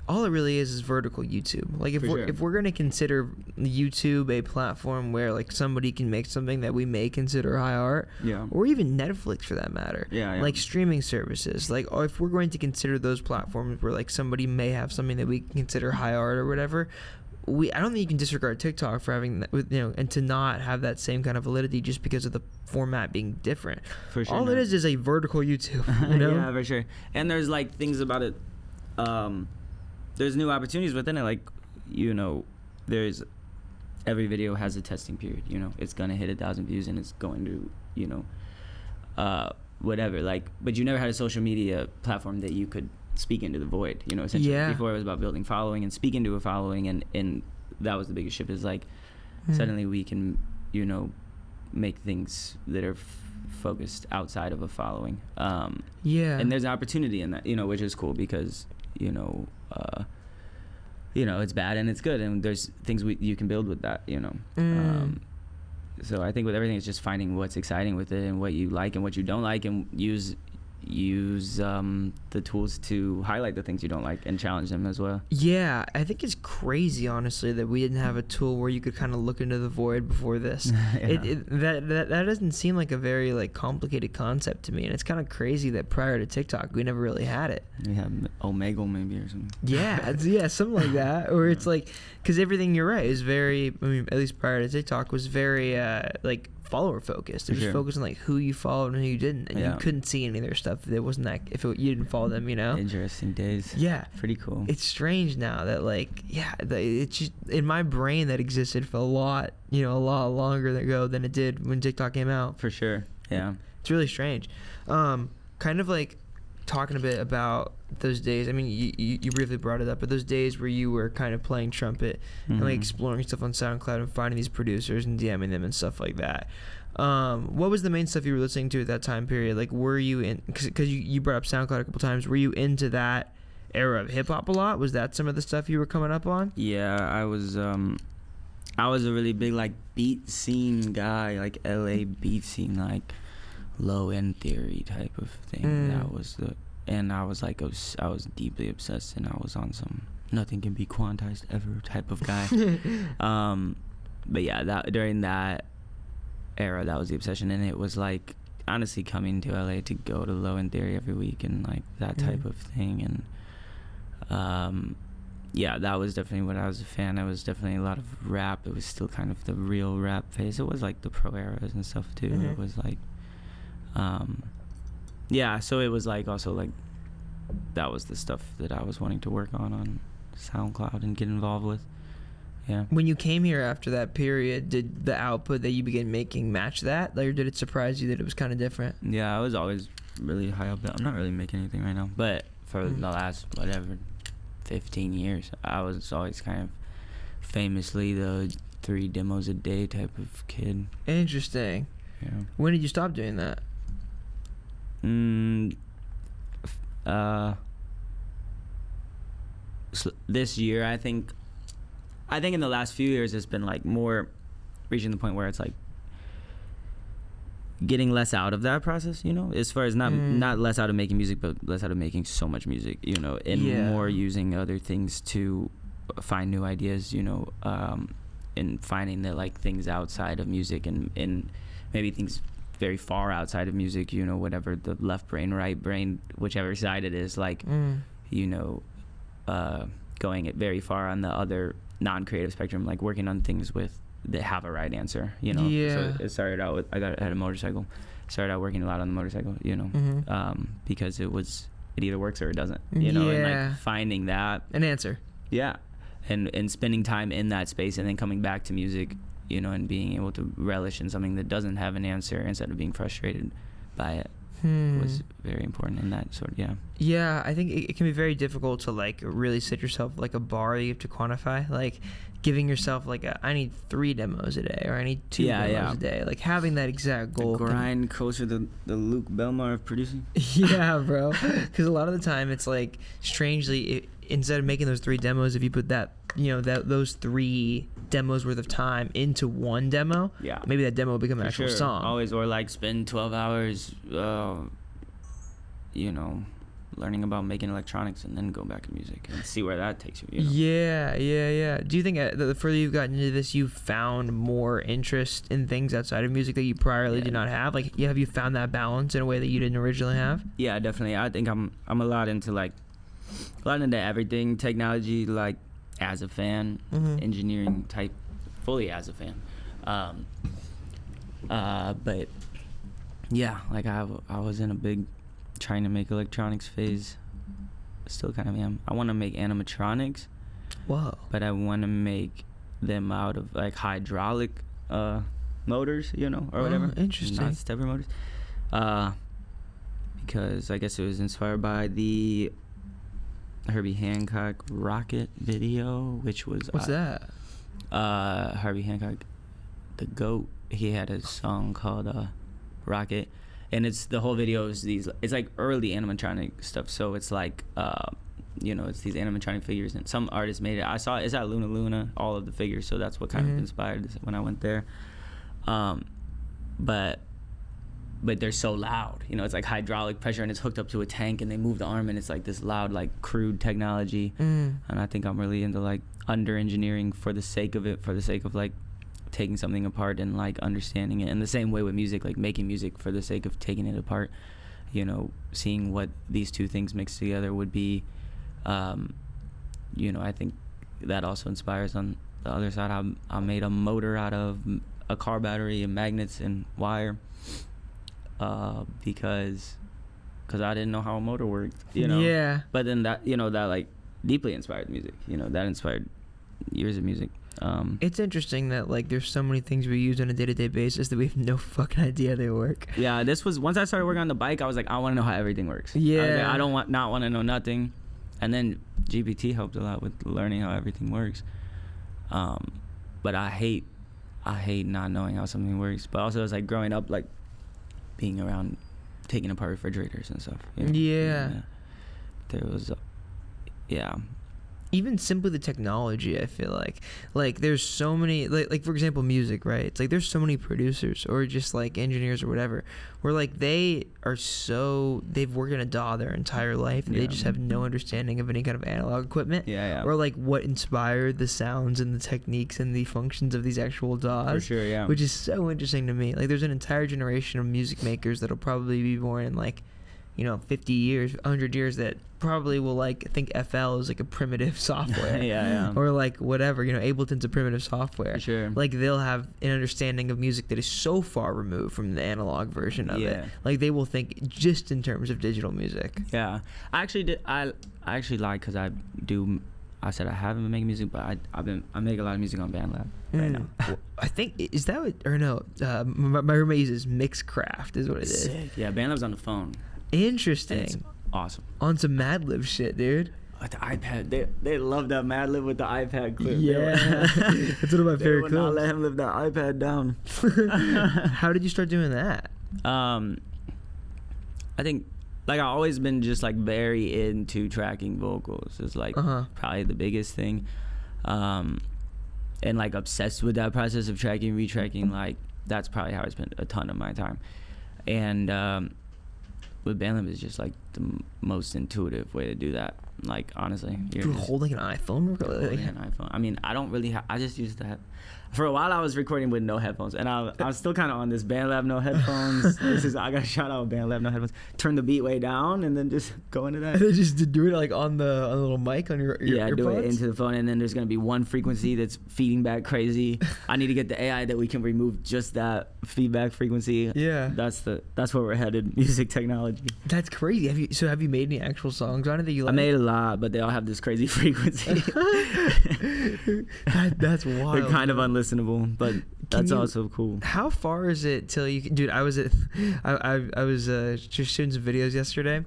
all it really is vertical YouTube. Like if we're going to consider YouTube a platform where like somebody can make something that we may consider high art, or even Netflix for that matter, like streaming services, like if we're going to consider those platforms where like somebody may have something that we consider high art or whatever, I don't think you can disregard TikTok for having that, you know, and to not have that same kind of validity just because of the format being different. For sure. All it is a vertical YouTube. You know? Yeah, for sure. And there's like things about it. There's new opportunities within it. Like, you know, there's every video has a testing period. You know, it's gonna hit 1,000 views and it's going to, you know, whatever. Like, but you never had a social media platform that you could speak into the void, you know, essentially. Before it was about building following and speak into a following, and that was the biggest shift, is like suddenly we can, you know, make things that are focused outside of a following, and there's an opportunity in that, you know, which is cool because you know it's bad and it's good, and there's things you can build with that, you know. So I think with everything, it's just finding what's exciting with it and what you like and what you don't like, and use the tools to highlight the things you don't like and challenge them as well. Yeah, I think it's crazy, honestly, that we didn't have a tool where you could kind of look into the void before this. That doesn't seem like a very like complicated concept to me, and it's kind of crazy that prior to TikTok we never really had it. We have Omegle maybe or something. Yeah, something like that. Or it's like, because everything, you're right, is very, I mean, at least prior to TikTok, was very like follower focused. It was focused on like who you followed and who you didn't, and you couldn't see any of their stuff that wasn't that you didn't follow them, you know. Interesting days. Yeah, pretty cool. It's strange now that like it's just in my brain that existed for a lot longer ago than it did when TikTok came out. For sure. Yeah, it's really strange. Kind of like talking a bit about those days. I mean, you briefly brought it up, but those days where you were kind of playing trumpet and like exploring stuff on SoundCloud and finding these producers and DMing them and stuff like that. What was the main stuff you were listening to at that time period? Like, were you in, because you brought up SoundCloud a couple times, were you into that era of hip hop a lot? Was that some of the stuff you were coming up on? Yeah, I was a really big like beat scene guy, like LA beat scene, like Low End Theory type of thing. That was and I was like, I was deeply obsessed, and I was on some nothing can be quantized ever type of guy. But yeah, that during that era, that was the obsession, and it was like honestly coming to LA to go to Low End Theory every week and like that type of thing, and yeah, that was definitely what I was a fan. It was definitely a lot of rap. It was still kind of the real rap phase. It was like the pro eras and stuff too. It was like yeah, so it was like also like that was the stuff that I was wanting to work on SoundCloud and get involved with. Yeah. When you came here after that period, did the output that you began making match that, or did it surprise you that it was kind of different? Yeah, I was always really high up. I'm not really making anything right now, but for the last 15 years, I was always kind of famously the 3 demos a day type of kid. Interesting. Yeah. When did you stop doing that? So this year, I think in the last few years it's been like more reaching the point where it's like getting less out of that process, you know, as far as not less out of making music, but less out of making so much music, you know, and more using other things to find new ideas, you know, and finding that like things outside of music and maybe things very far outside of music, you know, whatever the left brain, right brain, whichever side it is, like, you know, going it very far on the other non-creative spectrum, like working on things that have a right answer, you know. So it started out with, I had a motorcycle, started out working a lot on the motorcycle, you know, because it either works or it doesn't, you know, and like finding that an answer. Yeah. And spending time in that space and then coming back to music, you know, and being able to relish in something that doesn't have an answer instead of being frustrated by it was very important in that sort of, Yeah, I think it can be very difficult to like really set yourself like a bar that you have to quantify, like giving yourself like I need 3 demos a day or I need 2 demos a day, like having that exact goal. The grind closer to the Luke Belmar of producing. Yeah, bro, because a lot of the time it's like strangely instead of making those 3 demos, if you put that, you know, those 3 demos worth of time into one demo, maybe that demo will become an actual song. Always, or like spend 12 hours, you know, learning about making electronics and then go back to music and see where that takes you. You know? Yeah. Do you think the further you've gotten into this, you've found more interest in things outside of music that you priorly did not have? Like, have you found that balance in a way that you didn't originally have? Yeah, definitely. I think I'm a lot into everything, technology, like as a fan, engineering type, fully as a fan. But yeah, like I was in a big trying to make electronics phase. Still kind of am. I want to make animatronics. Whoa. But I want to make them out of like hydraulic motors, you know, or whatever. Interesting. Not stepper motors. Because I guess it was inspired by the Herbie Hancock Rocket video, which was what's that? Herbie Hancock, the GOAT. He had a song called Rocket, and it's the whole video is it's like early animatronic stuff. So it's like you know, it's these animatronic figures, and some artists made it. I saw it's at Luna, all of the figures. So that's what kind of inspired when I went there. but they're so loud. You know, it's like hydraulic pressure, and it's hooked up to a tank, and they move the arm, and it's like this loud, like crude technology. And I think I'm really into like under engineering for the sake of it, for the sake of like taking something apart and like understanding it. And the same way with music, like making music for the sake of taking it apart. You know, seeing what these two things mixed together would be. You know, I think that also inspires on the other side. I made a motor out of a car battery and magnets and wire, because I didn't know how a motor worked, you know. Yeah. But then that, you know, that like deeply inspired music. You know, that inspired years of music. It's interesting that like there's so many things we use on a day-to-day basis that we have no fucking idea they work. Yeah, this was once I started working on the bike, I was like, I want to know how everything works. Yeah. I don't want to know nothing. And then GPT helped a lot with learning how everything works. But I hate not knowing how something works. But also it's like growing up, like being around taking apart refrigerators and stuff. You know? Yeah. There was, yeah. Even simply the technology, I feel like there's so many, like for example music, right? It's like there's so many producers or just like engineers or whatever where like they've worked in a DAW their entire life and they just have no understanding of any kind of analog equipment, or like what inspired the sounds and the techniques and the functions of these actual DAWs. For sure, yeah. Which is so interesting to me. Like there's an entire generation of music makers that'll probably be born in like, you know, 50 years, 100 years that probably will like think FL is like a primitive software. yeah. Or like whatever, you know, Ableton's a primitive software. For sure. Like they'll have an understanding of music that is so far removed from the analog version of it. Like they will think just in terms of digital music. Yeah. I actually lied because I said I haven't been making music, but I make a lot of music on BandLab right now. Well, I think, is that what, or no, my roommate uses Mixcraft is what it is. Sick. Yeah, BandLab's on the phone. Interesting. It's awesome. On some Madlib shit, dude. With the iPad, they love that Madlib with the iPad clip. Yeah, that's one of my favorite clips. They would not let him live that iPad down. How did you start doing that? I think like I've always been just like very into tracking vocals. It's like probably the biggest thing, and like obsessed with that process of tracking, retracking. Like that's probably how I spent a ton of my time, and with BandLab is just like the most intuitive way to do that. Like honestly, you're holding an iPhone. Holding an iPhone. I mean, I don't really. I just use that. For a while, I was recording with no headphones, and I was still kind of on this BandLab no headphones. I got a shout out BandLab no headphones. Turn the beat way down, and then just go into that. And then just do it like on the little mic on your earpods? Do it into the phone, and then there's gonna be one frequency that's feeding back crazy. I need to get the AI that we can remove just that feedback frequency. Yeah, that's where we're headed. Music technology. That's crazy. Have you made any actual songs on it that you like? I made a lot, but they all have this crazy frequency. That's wild. They're kind of unlistenable, but that's also cool. How far is it till you can, dude? I was just shooting some videos yesterday,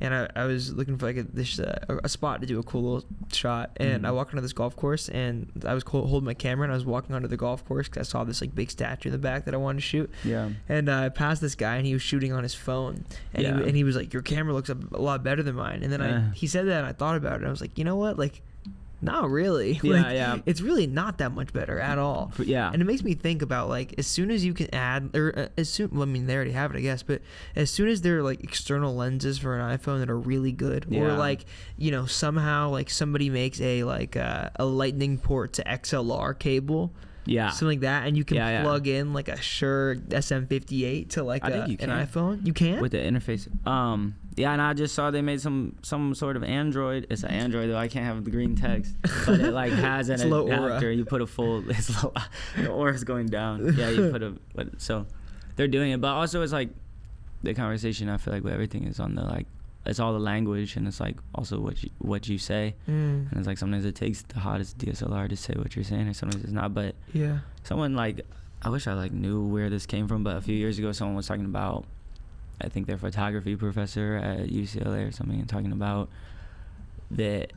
and I was looking for like a spot to do a cool little shot, and I walked onto this golf course, and I was holding my camera, and I was walking onto the golf course because I saw this like big statue in the back that I wanted to shoot. Yeah. And I passed this guy, and he was shooting on his phone, and he was like, "Your camera looks a lot better than mine." And then he said that, and I thought about it, and I was like, you know what, like. Not really. Yeah. It's really not that much better at all. Yeah. And it makes me think about like as soon as you can add, or well, I mean they already have it, I guess, but as soon as there are like external lenses for an iPhone that are really good, or like, you know, somehow like somebody makes a like a lightning port to XLR cable. Yeah. Something like that, and you can plug in like a Shure SM58 to like an iPhone. You can? With the interface. Yeah, and I just saw they made some sort of Android. It's an Android though. I can't have the green text, but it like has an adapter. You put a full. It's low. The aura's going down. Yeah, you put so they're doing it, but also it's like the conversation. I feel like with everything is on the like. It's all the language, and it's like also what you say, and it's like sometimes it takes the hottest DSLR to say what you're saying, and sometimes it's not. But someone like I wish I like knew where this came from, but a few years ago someone was talking about, I think their photography professor at UCLA or something, and talking about that,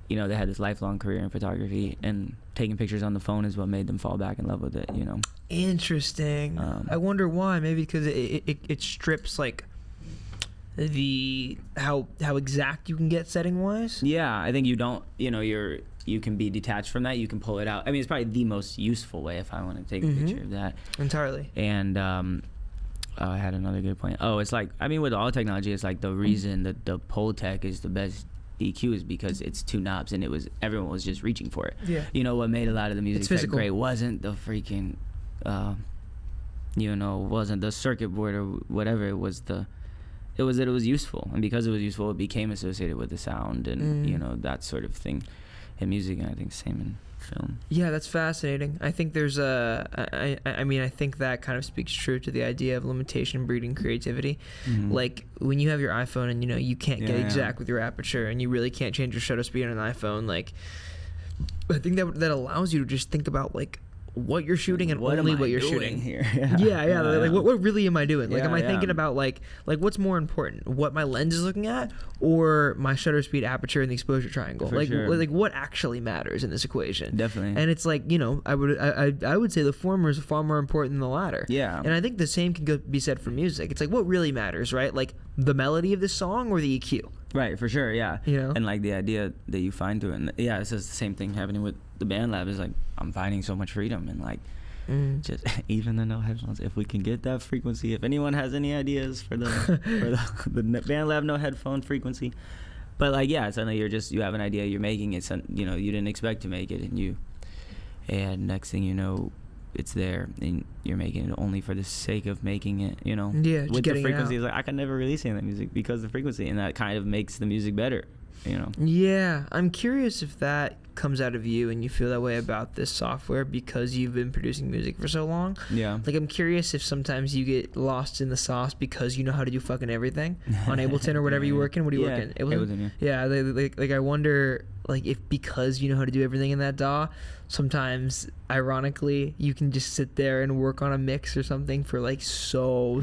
you know, they had this lifelong career in photography, and taking pictures on the phone is what made them fall back in love with it. You know. Interesting. I wonder why. Maybe because it strips like. How exact you can get setting wise. Yeah, I think you don't, you know, you can be detached from that. You can pull it out. I mean, it's probably the most useful way if I want to take a picture of that. Entirely. And I had another good point. Oh, it's like, I mean, with all technology, it's like the reason that the Pole-Tech is the best EQ is because it's 2 knobs, and everyone was just reaching for it. Yeah. You know, what made a lot of the music that great wasn't the freaking, wasn't the circuit board or whatever. It was that it was useful, and because it was useful, it became associated with the sound and that sort of thing in music, and I think same in film. Yeah, that's fascinating. I think there's I think that kind of speaks true to the idea of limitation breeding creativity. Like when you have your iPhone and you can't get exact with your aperture, and you really can't change your shutter speed on an iPhone, like I think that allows you to just think about like what you're shooting and only what you're shooting here. Like what really am I doing? Like am I thinking about like what's more important, what my lens is looking at or my shutter speed, aperture, and the exposure triangle? For like sure. like what actually matters in this equation? Definitely. And it's like I would say the former is far more important than the latter. Yeah. And I think the same can be said for music. It's like what really matters, right? Like the melody of the song or the EQ. Right, for sure, yeah. And like the idea that you find through it, and it's just the same thing happening with the band lab. Is like I'm finding so much freedom, and like just even the no headphones. If we can get that frequency, if anyone has any ideas for the band lab no headphone frequency, but like suddenly you have an idea, you're making it, you didn't expect to make it, and next thing you know, it's there, and you're making it only for the sake of making it, with the frequency. It's like I can never release any of that music because of the frequency, and that kind of makes the music better, Yeah, I'm curious if that comes out of you and you feel that way about this software because you've been producing music for so long. Yeah. Like I'm curious if sometimes you get lost in the sauce because you know how to do fucking everything on Ableton or whatever you work in. What do you work in? Ableton. Yeah. Like I wonder like if because you know how to do everything in that DAW, sometimes ironically you can just sit there and work on a mix or something for like so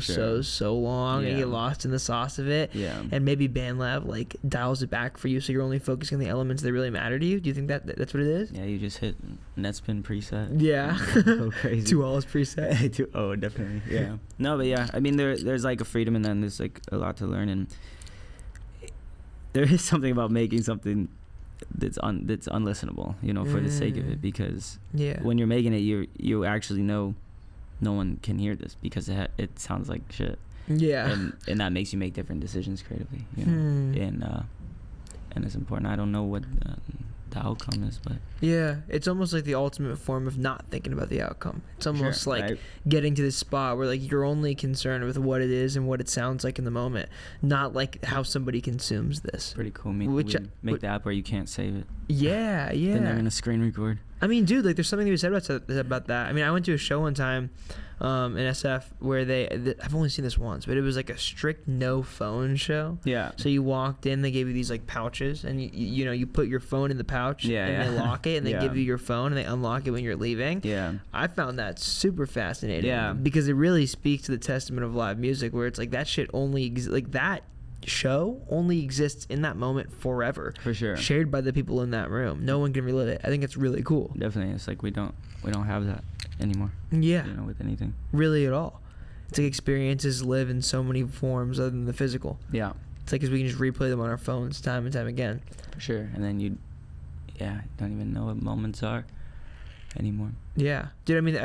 long and get lost in the sauce of it. Yeah. And maybe BandLab like dials it back for you so you're only focusing on the elements that really matter to you. Do you think that's what it is? Yeah, you just hit Netspin preset. Yeah. Go crazy. 2 All's preset. Oh, definitely. Yeah. No, but I mean there's like a freedom, and then there's like a lot to learn, and there is something about making something that's unlistenable, for the sake of it, because when you're making it, you actually know no one can hear this because it sounds like shit. Yeah. And that makes you make different decisions creatively, and it's important. I don't know what the outcome is, but it's almost like the ultimate form of not thinking about the outcome. It's almost like getting to this spot where like you're only concerned with what it is and what it sounds like in the moment, not like how somebody consumes this. Pretty cool. Make the app where you can't save it. Yeah. Then they're gonna screen record. I mean, dude, like there's something to be said about that. I mean, I went to a show one time in SF where I've only seen this once, but it was like a strict no phone show. Yeah. So you walked in, they gave you these like pouches, and you put your phone in the pouch, and they lock it, and they give you your phone, and they unlock it when you're leaving. Yeah. I found that super fascinating. Yeah. Because it really speaks to the testament of live music, where it's like that shit only that show only exists in that moment forever. For sure. Shared by the people in that room. No one can relive it. I think it's really cool. Definitely. It's like we don't have that anymore. Yeah. With anything. Really at all. It's like experiences live in so many forms other than the physical. Yeah. It's like because we can just replay them on our phones time and time again. For sure. And then you don't even know what moments are anymore. Yeah. Dude, I mean,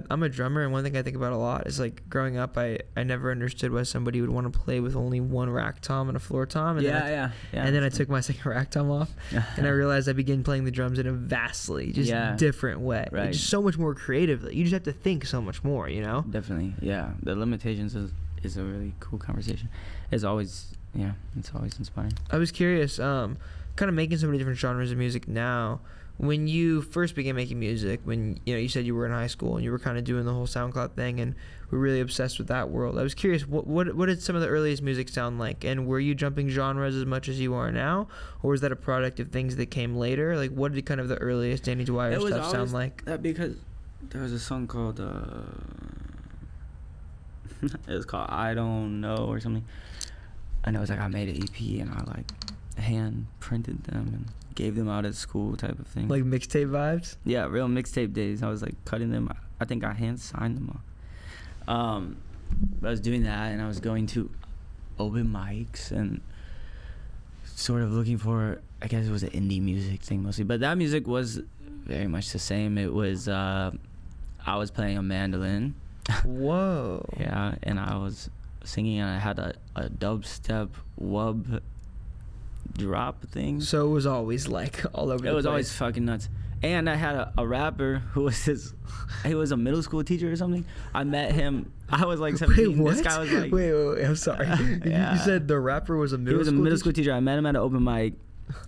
I'm a drummer, and one thing I think about a lot is like growing up, I never understood why somebody would want to play with only one rack tom and a floor tom. And then I took my second rack tom off, and I realized I began playing the drums in a vastly different way. Right. Like, just so much more creatively. You just have to think so much more, Definitely. Yeah. The limitations is a really cool conversation. It's always inspiring. I was curious, kind of making so many different genres of music now. When you first began making music, when you said you were in high school and you were kind of doing the whole SoundCloud thing and were really obsessed with that world, I was curious, what did some of the earliest music sound like? And were you jumping genres as much as you are now, or was that a product of things that came later? Like, what did kind of the earliest Danny Dwyer stuff sound like? That because there was a song called it was called I Don't Know or something. And it was like I made an EP and I like hand printed them and gave them out at school type of thing. Like mixtape vibes? Yeah, real mixtape days. I was like cutting them. I think I hand signed them all. But I was doing that, and I was going to open mics and sort of looking for I guess it was an indie music thing mostly, but that music was very much the same. It was I was playing a mandolin. Whoa. Yeah, and I was singing, and I had a dubstep wub drop thing. So it was always like all over the place. It was always fucking nuts. And I had a rapper who was he was a middle school teacher or something. I met him. I was like 17. Wait, what? This guy was like, wait, I'm sorry. Yeah. You said the rapper was a middle school teacher? He was a middle school teacher. I met him at an open mic,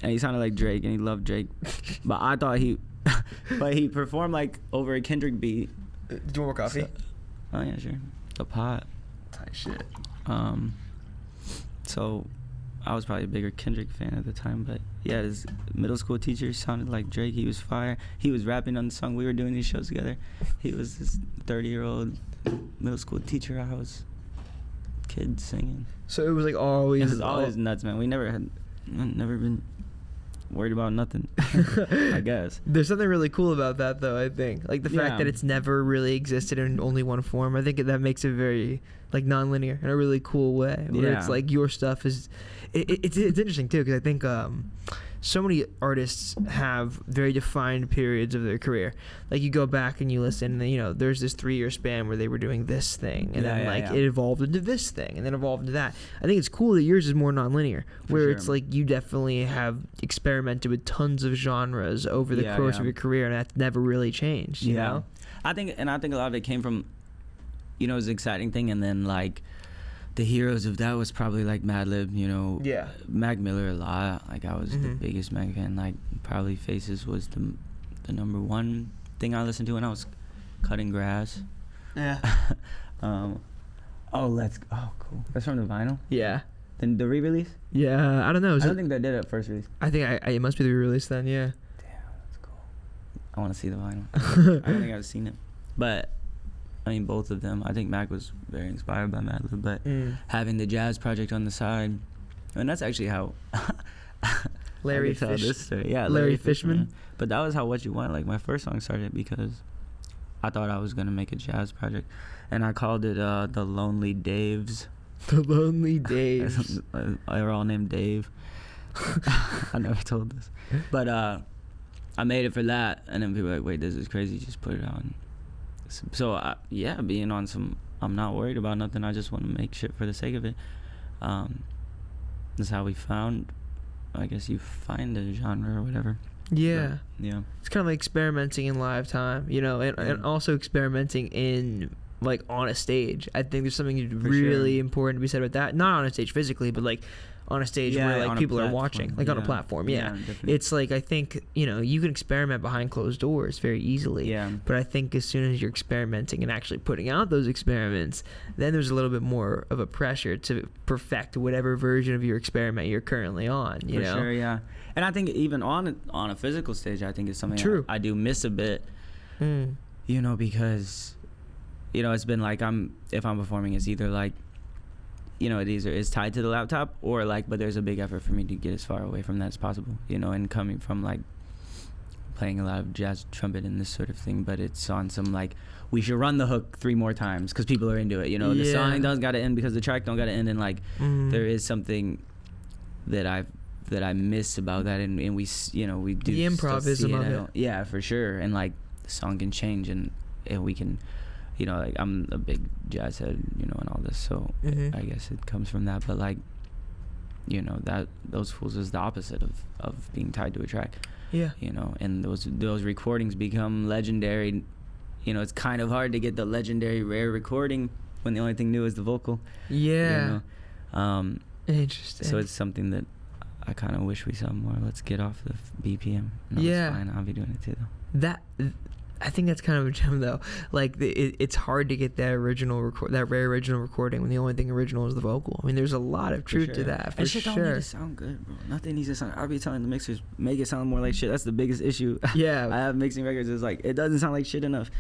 and he sounded like Drake, and he loved Drake. But I thought but he performed like over a Kendrick beat. Do you want more coffee? So, oh yeah, sure. The pot. Tight shit. So I was probably a bigger Kendrick fan at the time, but yeah, this middle school teacher sounded like Drake. He was fire. He was rapping on the song. We were doing these shows together. He was this 30-year-old middle school teacher. I was a kid singing. So it was like always. It was always nuts, man. We never been worried about nothing. I guess. There's something really cool about that, though. I think, like the fact that it's never really existed in only one form. I think that makes it very like non-linear in a really cool way. Where it's like your stuff is. It's interesting too, because I think so many artists have very defined periods of their career. Like you go back and you listen, and there's this 3-year span where they were doing this thing, and then it evolved into this thing, and then evolved into that. I think it's cool that yours is more non-linear, where it's like you definitely have experimented with tons of genres over the course of your career, and that's never really changed. You know? I think a lot of it came from, it was an exciting thing, and then like. The heroes of that was probably like Madlib, Mac Miller a lot. Like I was the biggest Mac fan. Like probably Faces was the number one thing I listened to when I was cutting grass. Yeah. Cool. That's from the vinyl. Yeah. Then the re-release. Yeah, I don't know. I don't think they did it at first release. I think it must be the re-release then. Yeah. Damn, that's cool. I want to see the vinyl. I don't think I've seen it, but. I mean, both of them. I think Mac was very inspired by Madlib, but having the jazz project on the side, and that's actually how Larry Fishman. But that was how What You Want, like my first song started, because I thought I was gonna make a jazz project, and I called it The Lonely Daves. The Lonely Daves. They were all named Dave. I never told this, but I made it for that, and then people were like, "Wait, this is crazy. Just put it on." So being on some, I'm not worried about nothing. I just want to make shit for the sake of it. That's how we found. I guess you find a genre or whatever. Yeah. But, yeah. It's kind of like experimenting in live time, and also experimenting in like on a stage. I think there's something really important to be said about that. Not on a stage physically, but like on a stage where like people are watching, like on a platform. Yeah. It's like I think you can experiment behind closed doors very easily. Yeah. But I think as soon as you're experimenting and actually putting out those experiments, then there's a little bit more of a pressure to perfect whatever version of your experiment you're currently on. You know? Sure. Yeah. And I think even on a physical stage, I think it's something I do miss a bit. Because it's been like if I'm performing, it's either like. It's tied to the laptop or like, but there's a big effort for me to get as far away from that as possible, and coming from like playing a lot of jazz trumpet and this sort of thing, but it's on some like, we should run the hook 3 more times because people are into it, the song doesn't gotta end because the track don't gotta end, and like there is something that I miss about that, and we we do the improvism of it. Yeah, for sure. And like the song can change, and we can like I'm a big jazz head, and all this, so I guess it comes from that. But like, that Those Fools is the opposite of being tied to a track. Yeah. And those recordings become legendary. It's kind of hard to get the legendary rare recording when the only thing new is the vocal. Yeah. Interesting. So it's something that I kind of wish we saw more. Let's get off the BPM. No, yeah. It's fine. I'll be doing it too, though. I think that's kind of a gem, though. Like it's hard to get that rare original recording when the only thing original is the vocal. I mean, there's a lot of truth to that. And shit don't need to sound good, bro. Nothing needs to sound. I'll be telling the mixers, make it sound more like shit. That's the biggest issue. Yeah. I have mixing records. It's like it doesn't sound like shit enough,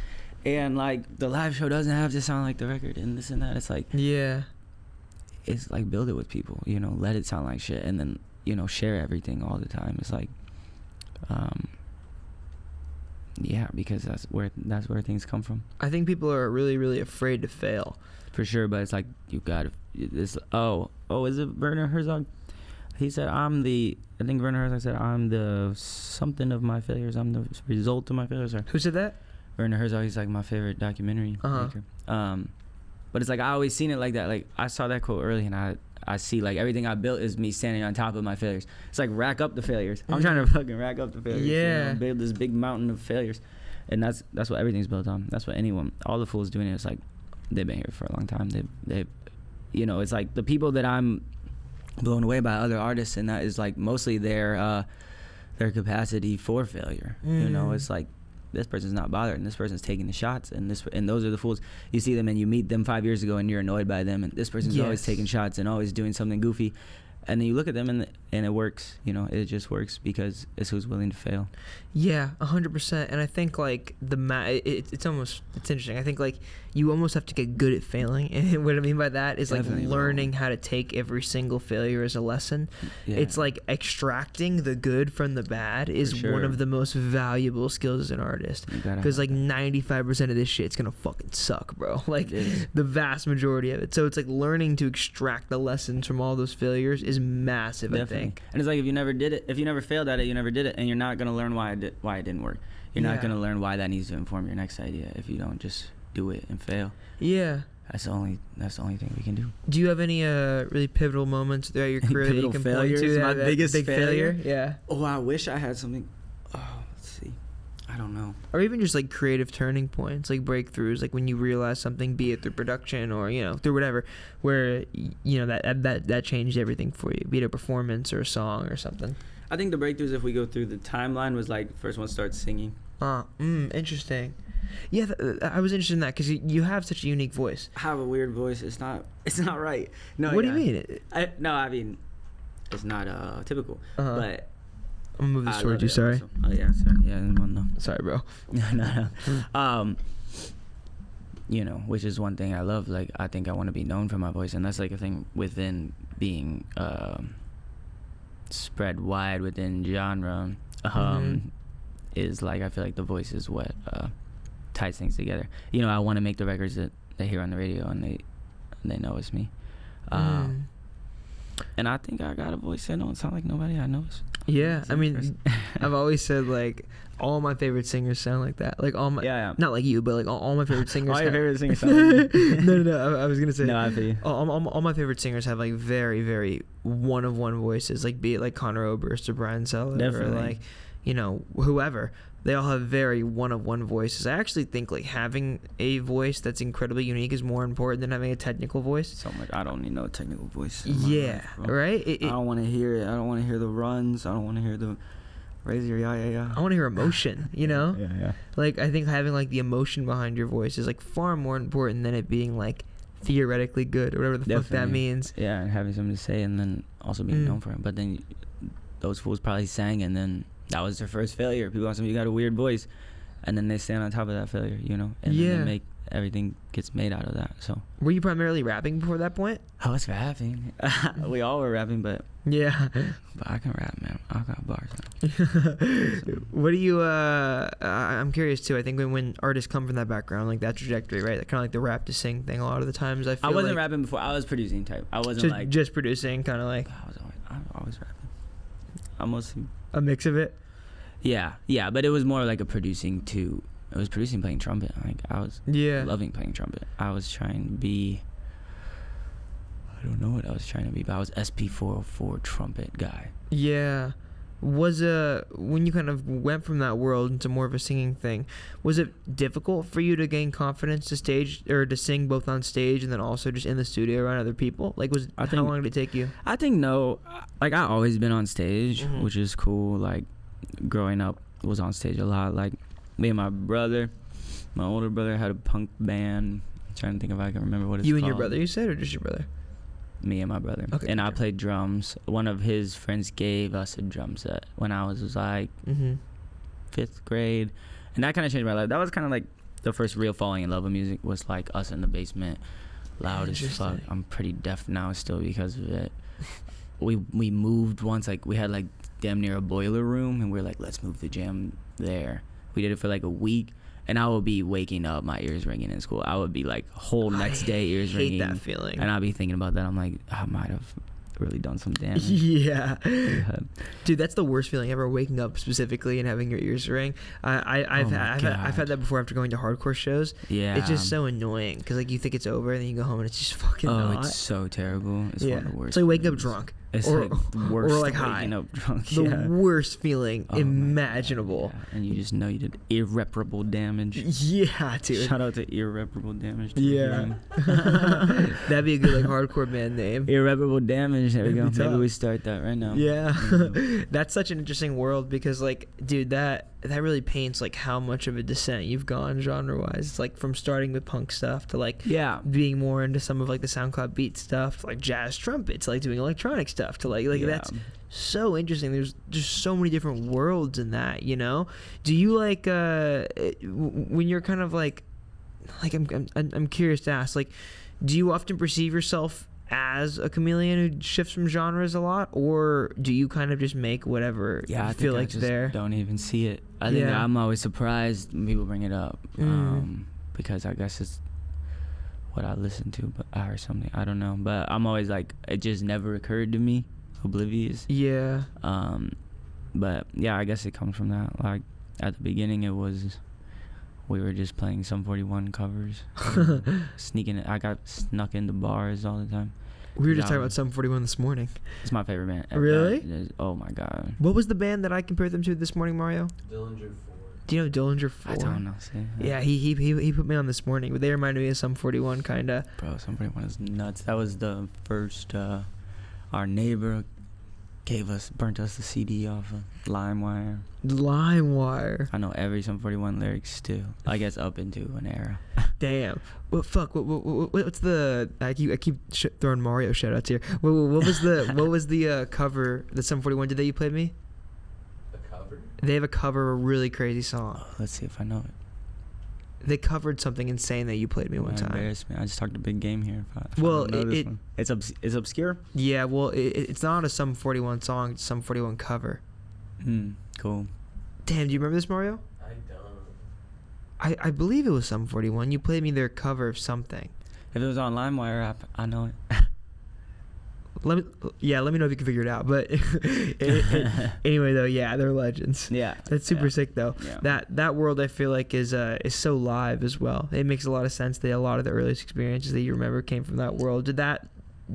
and like the live show doesn't have to sound like the record, and this and that. It's like it's like build it with people. Let it sound like shit, and then share everything all the time. It's like, because that's where things come from. I think people are really, really afraid to fail. For sure, but it's like you gotta. Is it Werner Herzog? He said, I think Werner Herzog said, I'm the something of my failures. I'm the result of my failures. Who said that? Werner Herzog. He's like my favorite documentary maker. But it's like, I always seen it like that. Like, I saw that quote early, and I see, like, everything I built is me standing on top of my failures. It's like, rack up the failures. I'm trying to fucking rack up the failures. Yeah. You know, build this big mountain of failures. And that's what everything's built on. That's what all the fools doing it. It's like, they've been here for a long time. They've you know, it's like the people that I'm blown away by other artists, and that is like mostly their capacity for failure. You know, it's like, this person's not bothered, and this person's taking the shots, and those are the fools. You see them and you meet them 5 years ago and you're annoyed by them, and this person's always taking shots and always doing something goofy, and then you look at them and it works. You know, it just works because it's who's willing to fail. Yeah, 100%. And I think like it's interesting. I think like you almost have to get good at failing, and what I mean by that is Definitely, like learning how to take every single failure as a lesson. Yeah. It's like extracting the good from the bad is one of the most valuable skills as an artist, because like 95% of this shit's gonna fucking suck, bro. Like the vast majority of it. So it's like learning to extract the lessons from all those failures is massive. Definitely. I think. And it's like, if you never failed at it, you never did it, and you're not gonna learn why it didn't work. You're not gonna learn why that needs to inform your next idea if you don't just do it and fail. Yeah. That's the only thing we can do. Do you have any really pivotal moments throughout your career that you can point to? My biggest failure? Yeah. Oh, I wish I had something. Oh, let's see. I don't know. Or even just like creative turning points, like breakthroughs, like when you realize something, be it through production or, you know, through whatever, where, you know, that changed everything for you, be it a performance or a song or something. I think the breakthroughs, if we go through the timeline, was like first one starts singing. Interesting. Yeah, I was interested in that because you have such a unique voice. I have a weird voice. It's not right. No. What do you mean? I mean, it's not typical. But I'm gonna move this towards you. Sorry. Also. Oh yeah, sorry. Yeah, no. Sorry, bro. No. You know, which is one thing I love. Like, I think I want to be known for my voice, and that's like a thing within being spread wide within genre. Is like, I feel like the voice is what ties things together. You know, I want to make the records that they hear on the radio and they know it's me. And I think I got a voice that don't sound like nobody I know. Yeah, I mean, I've always said like all my favorite singers sound like that. Like all my, not like you, but like all my favorite singers. All your favorite singers sound like No. I was gonna say. No, I feel you. All my favorite singers have like very, very one of one voices. Like be it like Conor Oberst or Brian Setzer, Definitely. or like, you know, whoever. They all have very one-of-one voices. I actually think like having a voice that's incredibly unique is more important than having a technical voice. So much. I don't need no technical voice. Yeah, life, right? I don't want to hear it. I don't want to hear the runs. I don't want to hear the raise your yeah. I want to hear emotion, you know? Yeah. Like, I think having like the emotion behind your voice is like far more important than it being like theoretically good or whatever the fuck that means. Yeah, and having something to say and then also being known for it. But then those fools probably sang and then that was their first failure. People ask them, you got a weird voice. And then they stand on top of that failure, you know? And then they everything gets made out of that. So were you primarily rapping before that point? I was rapping. We all were rapping, but yeah. But I can rap, man. I got bars now. What do you I'm curious too. I think when artists come from that background, like that trajectory, right? Kind of like the rap to sing thing a lot of the times. I wasn't like rapping before. I was producing type. I wasn't just producing, kind of like I was always rapping. I mostly a mix of it. Yeah, but it was more like a producing too. It was producing, playing trumpet. Like I was loving playing trumpet. I was trying to be, I don't know what I was trying to be, but I was SP404 trumpet guy. Yeah. Was when you kind of went from that world into more of a singing thing, was it difficult for you to gain confidence to stage or to sing both on stage and then also just in the studio around other people? Like how long did it take you? I think no. Like I always been on stage, which is cool. Like growing up was on stage a lot. Like me and my brother, my older brother had a punk band. I'm trying to think if I can remember what it's called. You and your brother, you said, or just your brother? Me and my brother. Okay, and I played drums. One of his friends gave us a drum set when I was like 5th grade, and that kind of changed my life. That was kind of like the first real falling in love with music. Was like us in the basement, loud as fuck. I'm pretty deaf now still because of it. We moved once. Like we had like damn near a boiler room, and we were like, let's move the jam there. We did it for like a week. And I would be waking up, my ears ringing in school. I would be like whole next day ears ringing. I hate that feeling. And I'd be thinking about that. I'm like, I might have really done some damage. Yeah. Dude, that's the worst feeling ever, waking up specifically and having your ears ring. I've had that before after going to hardcore shows. Yeah. It's just so annoying because like you think it's over and then you go home and it's just fucking not. It's so terrible. It's one of the worst. It's like waking up drunk. It's or, like the worst. Or like waking high. up drunk. The worst feeling imaginable. God, yeah. And you just know you did irreparable damage. Yeah, dude. Shout out to Irreparable Damage. Yeah. That'd be a good like hardcore band name. Irreparable Damage. There we go. That'd be Maybe tough. we start that right now. Yeah. That's such an interesting world because like, dude, that really paints like how much of a descent you've gone genre wise. It's like from starting with punk stuff to like being more into some of like the SoundCloud beat stuff, to, like jazz trumpets, like doing electronic stuff, to like that's so interesting. There's just so many different worlds in that, you know. Do you like when you're kind of like I'm curious to ask, like, do you often perceive yourself as a chameleon who shifts from genres a lot, or do you kind of just make whatever you feel like there? Don't even see it. I think I'm always surprised when people bring it up, because I guess it's what I listen to, or something. I don't know, but I'm always like, it just never occurred to me. Oblivious. Yeah. But yeah, I guess it comes from that. Like at the beginning, it was we were just playing Sum 41 covers, I got snuck into bars all the time. We were just talking about Sum 41 this morning. It's my favorite band. Really? Oh my god. What was the band that I compared them to this morning, Mario? Dillinger 4. Do you know Dillinger 4? I don't know. See, yeah, he put me on this morning, but they reminded me of Sum 41 kind of. Bro, Sum 41 is nuts. That was the first. Our neighbor burnt us the CD off of LimeWire. LimeWire. I know every Sum 41 lyrics still. I guess up into an era. Damn. Well, fuck. What's the? I keep throwing Mario shoutouts here. What was the cover that Sum 41 did that you played me? A cover? They have a cover of a really crazy song. Oh, let's see if I know it. They covered something insane that you played me one time. Embarrass me. I just talked a big game here. Well, it's obscure. Yeah, well, it's not a Sum 41 song. It's Sum 41 cover. Cool. Damn, do you remember this, Mario? I don't. I believe it was Sum 41. You played me their cover of something. If it was on LimeWire, I know it. Let me know if you can figure it out. But anyway, though, yeah, they're legends. Yeah, that's super sick, though. Yeah. That world, I feel like, is so live as well. It makes a lot of sense that a lot of the earliest experiences that you remember came from that world. Did that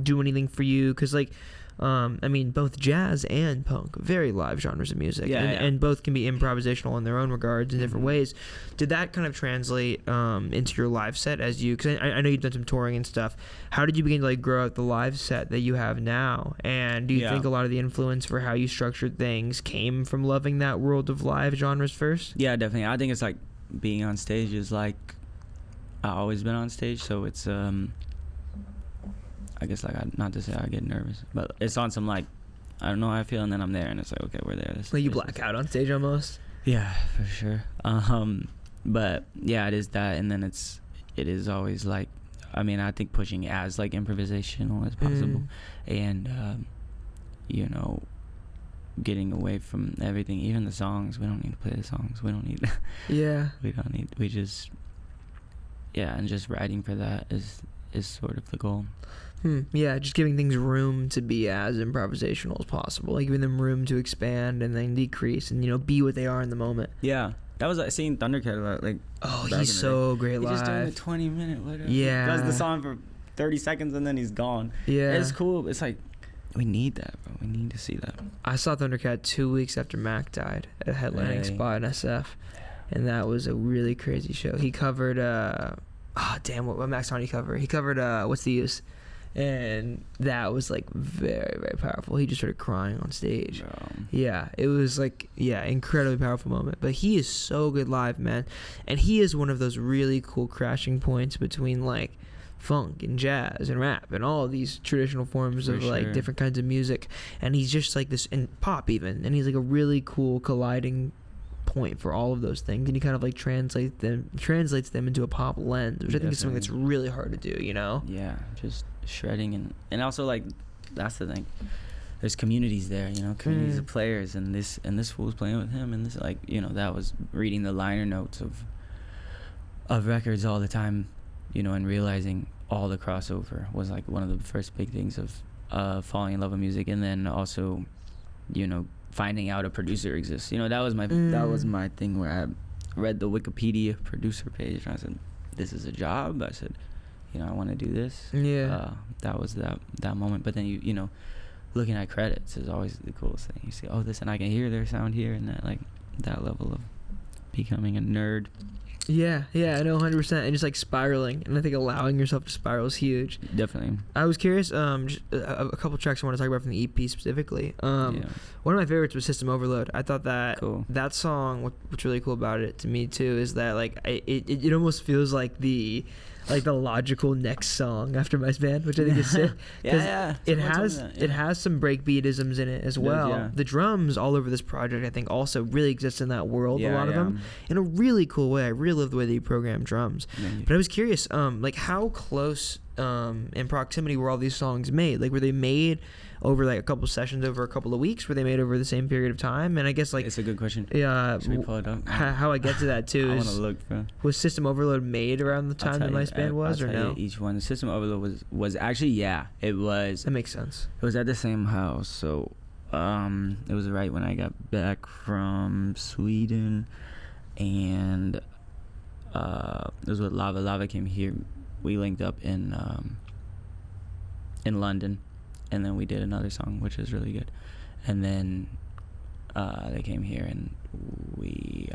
do anything for you? Because like, I mean, both jazz and punk, very live genres of music, and both can be improvisational in their own regards in different ways. Did that kind of translate into your live set as you? Because I know you've done some touring and stuff. How did you begin to like grow out the live set that you have now? And do you think a lot of the influence for how you structured things came from loving that world of live genres first? Yeah, definitely. I think it's like being on stage is like I've always been on stage, so it's I guess like not to say I get nervous, but it's on some like I don't know how I feel, and then I'm there, and it's like okay, we're there. Like you black out on stage almost. Yeah, for sure. But yeah, it is that, and then it is always like, I mean, I think pushing it as like improvisational as possible, and you know, getting away from everything, even the songs. We don't need to play the songs. We don't need. We just. Yeah, and just writing for that is sort of the goal. Yeah, just giving things room to be as improvisational as possible, like giving them room to expand and then decrease, and be what they are in the moment. Yeah, that was like seeing Thundercat like. Oh, he's so great live. He's just doing a 20-minute whatever. Yeah, he does the song for 30 seconds and then he's gone. Yeah, it's cool. It's like we need that, bro. We need to see that. I saw Thundercat 2 weeks after Mac died at a headlining spot in SF, and that was a really crazy show. He covered what Mac song he covered? He covered What's the Use? And that was like very, very powerful. He just started crying on stage. Yeah, it was like, incredibly powerful moment. But he is so good live, man. And he is one of those really cool crashing points between like funk and jazz and rap and all of these traditional forms of like different kinds of music. And he's just like this, and pop even. And he's like a really cool colliding point for all of those things, and he kind of like translates them into a pop lens, which I think is something that's really hard to do. Yeah, just shredding and also like that's the thing. There's communities there, communities of players, and this fool's playing with him, and this like that was reading the liner notes of records all the time, and realizing all the crossover was like one of the first big things of falling in love with music, and then also, finding out a producer exists. That was my thing where I read the Wikipedia producer page and I said, this is a job. I said, I want to do this. Yeah. That was that moment. But then you looking at credits is always the coolest thing. You see, this, and I can hear their sound here, and that level of becoming a nerd. Yeah, I know, 100%, and just like spiraling, and I think allowing yourself to spiral is huge. Definitely. I was curious, just a couple tracks I want to talk about from the EP specifically. One of my favorites was System Overload. I thought that that song, what's really cool about it to me too, is that like it almost feels like the logical next song after My Band, which I think is sick. It has some breakbeatisms in it as well. Yeah. The drums all over this project, I think, also really exist in that world. A lot of them in a really cool way. I really love the way that you program drums. But I was curious, like how close in proximity were all these songs made? Like, were they made over like a couple sessions over a couple of weeks? Were they made over the same period of time? And I guess like it's a good question. Yeah. Should we pull it up? How I get to that too I is, want to look, bro. Was System Overload made around the time that My Band was, or no? Each one. System Overload was actually, it was. That makes sense. It was at the same house, so it was right when I got back from Sweden, and it was with Lava. Lava came here. We linked up in London, and then we did another song, which is really good. And then they came here, and we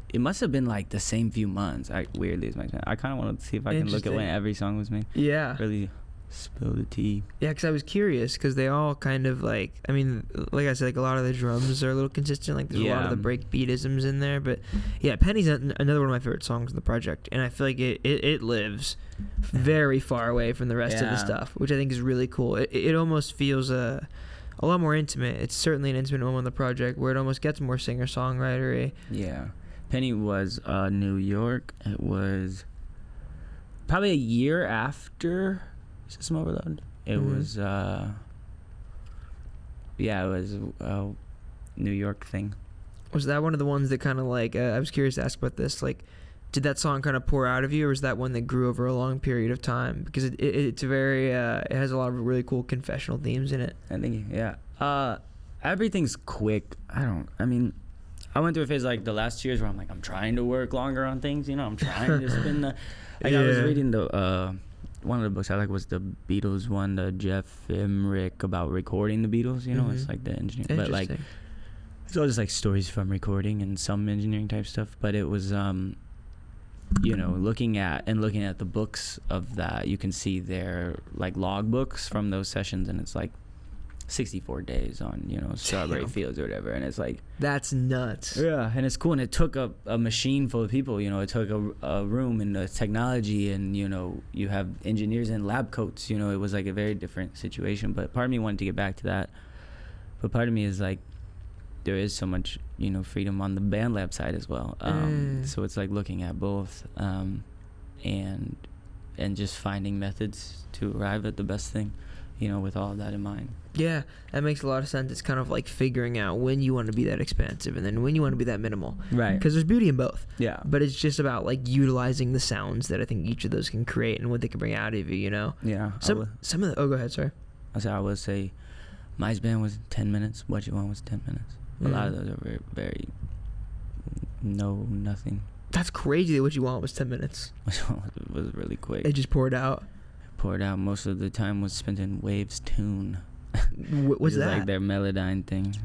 it must have been like the same few months. Weirdly, is my time. I kind of wanted to see if I can look at when every song was made. Yeah. Really spill the tea. Yeah, because I was curious, because they all kind of like, I mean, like I said, like a lot of the drums are a little consistent. Like there's a lot of the break beatisms in there. But yeah, Penny's another one of my favorite songs in the project, and I feel like it lives very far away from the rest of the stuff, which I think is really cool. It almost feels a lot more intimate. It's certainly an intimate moment on the project where it almost gets more singer-songwritery. Yeah. Penny was New York. It was probably a year after System Overload. It was it was a New York thing. Was that one of the ones that kind of like I was curious to ask about this, like did that song kind of pour out of you, or is that one that grew over a long period of time? Because it's very it has a lot of really cool confessional themes in it. I think everything's quick. I went through a phase like the last 2 years where I'm trying to work longer on things, I'm trying to spin the I was reading the one of the books I like was the Beatles one, the Jeff Emmerich about recording the Beatles, It's like the engineering, but like it's all just like stories from recording and some engineering type stuff. But it was looking at the books of that, you can see their like log books from those sessions, and it's like 64 days on Strawberry Fields or whatever, and it's like that's nuts. Yeah, and it's cool, and it took a machine full of people. It took a room and a technology, and you have engineers in lab coats. It was like a very different situation. But part of me wanted to get back to that, but part of me is like there is so much freedom on the band lab side as well. So it's like looking at both, and just finding methods to arrive at the best thing, with all of that in mind. Yeah, that makes a lot of sense. It's kind of like figuring out when you want to be that expansive and then when you want to be that minimal. Right. Because there's beauty in both. Yeah. But it's just about like utilizing the sounds that I think each of those can create and what they can bring out of you, Yeah. Some of the... Oh, go ahead, sorry. I would say My Band was 10 minutes. What You Want was 10 minutes. A lot of those are very, very nothing. That's crazy that What You Want was 10 minutes. What You Want was really quick. It just poured out. Most of the time was spent in Waves Tune. What's that? Like their Melodyne thing.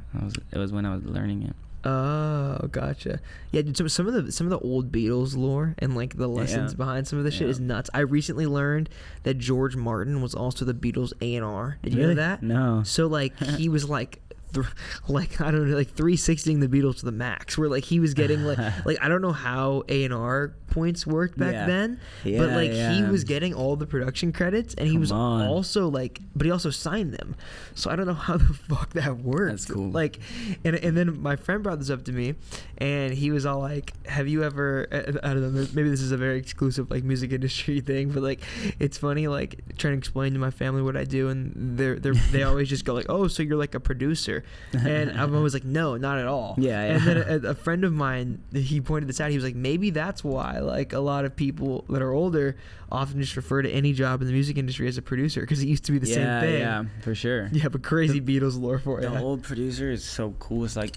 It was when I was learning it. Oh, gotcha. Yeah, dude, some of the old Beatles lore and like the lessons behind some of the shit is nuts. I recently learned that George Martin was also the Beatles A&R. Did you know that? No. So like he was like I don't know, like 360ing the Beatles to the max, where like he was getting like I don't know how A&R points worked back then, but like he was getting all the production credits, and he was also like, but he also signed them, so I don't know how the fuck that worked. That's cool. Like, and then my friend brought this up to me, and he was all like, have you ever, I don't know, maybe this is a very exclusive like music industry thing, but like it's funny, like trying to explain to my family what I do, and they always just go like, oh, so you're like a producer. And I'm always like, no, not at all. Yeah. And then a friend of mine, he pointed this out. He was like, maybe that's why like a lot of people that are older often just refer to any job in the music industry as a producer because it used to be the same thing. Yeah, for sure. You have a crazy Beatles lore for The you. old producer is so cool. It's like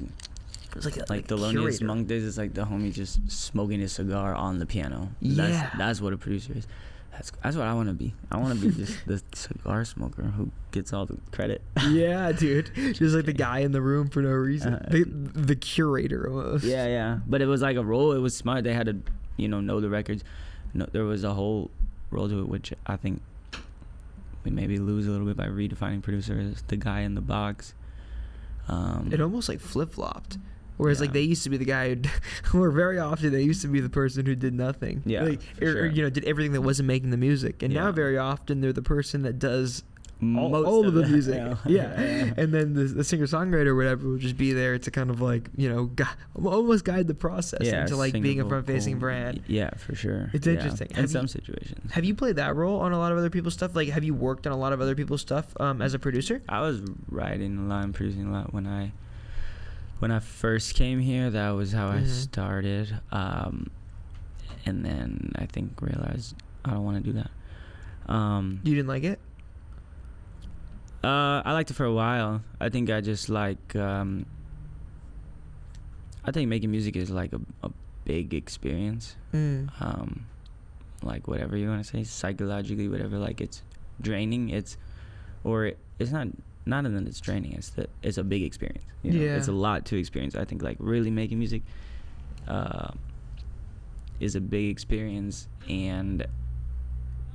Thelonious curator. Monk days. It's like the homie just smoking his cigar on the piano. Yeah. That's what a producer is. That's what I want to be. I want to be just the cigar smoker who gets all the credit. Yeah, dude. Just like the guy in the room for no reason. The curator almost. Yeah. But it was like a role. It was smart. They had to, know the records. No, there was a whole role to it, which I think we maybe lose a little bit by redefining producer as the guy in the box. It almost like flip-flopped. Whereas like they used to be the guy or very often they used to be the person who did nothing. Yeah, like, sure. or did everything that wasn't making the music. And now very often they're the person that does all of the music. Yeah. And then the singer-songwriter or whatever will just be there to kind of like, almost guide the process into like being a front-facing brand. Yeah, for sure. It's interesting. In some situations. Have you played that role on a lot of other people's stuff? Like, have you worked on a lot of other people's stuff as a producer? I was writing a lot and producing a lot when I first came here. That was how I started. And then I think realized I don't want to do that. You didn't like it? I liked it for a while. I think I just like I think making music is like a big experience. Like whatever you want to say, psychologically, whatever, like it's draining. It's not that it's draining, it's a big experience. It's a lot to experience. I think like really making music is a big experience, and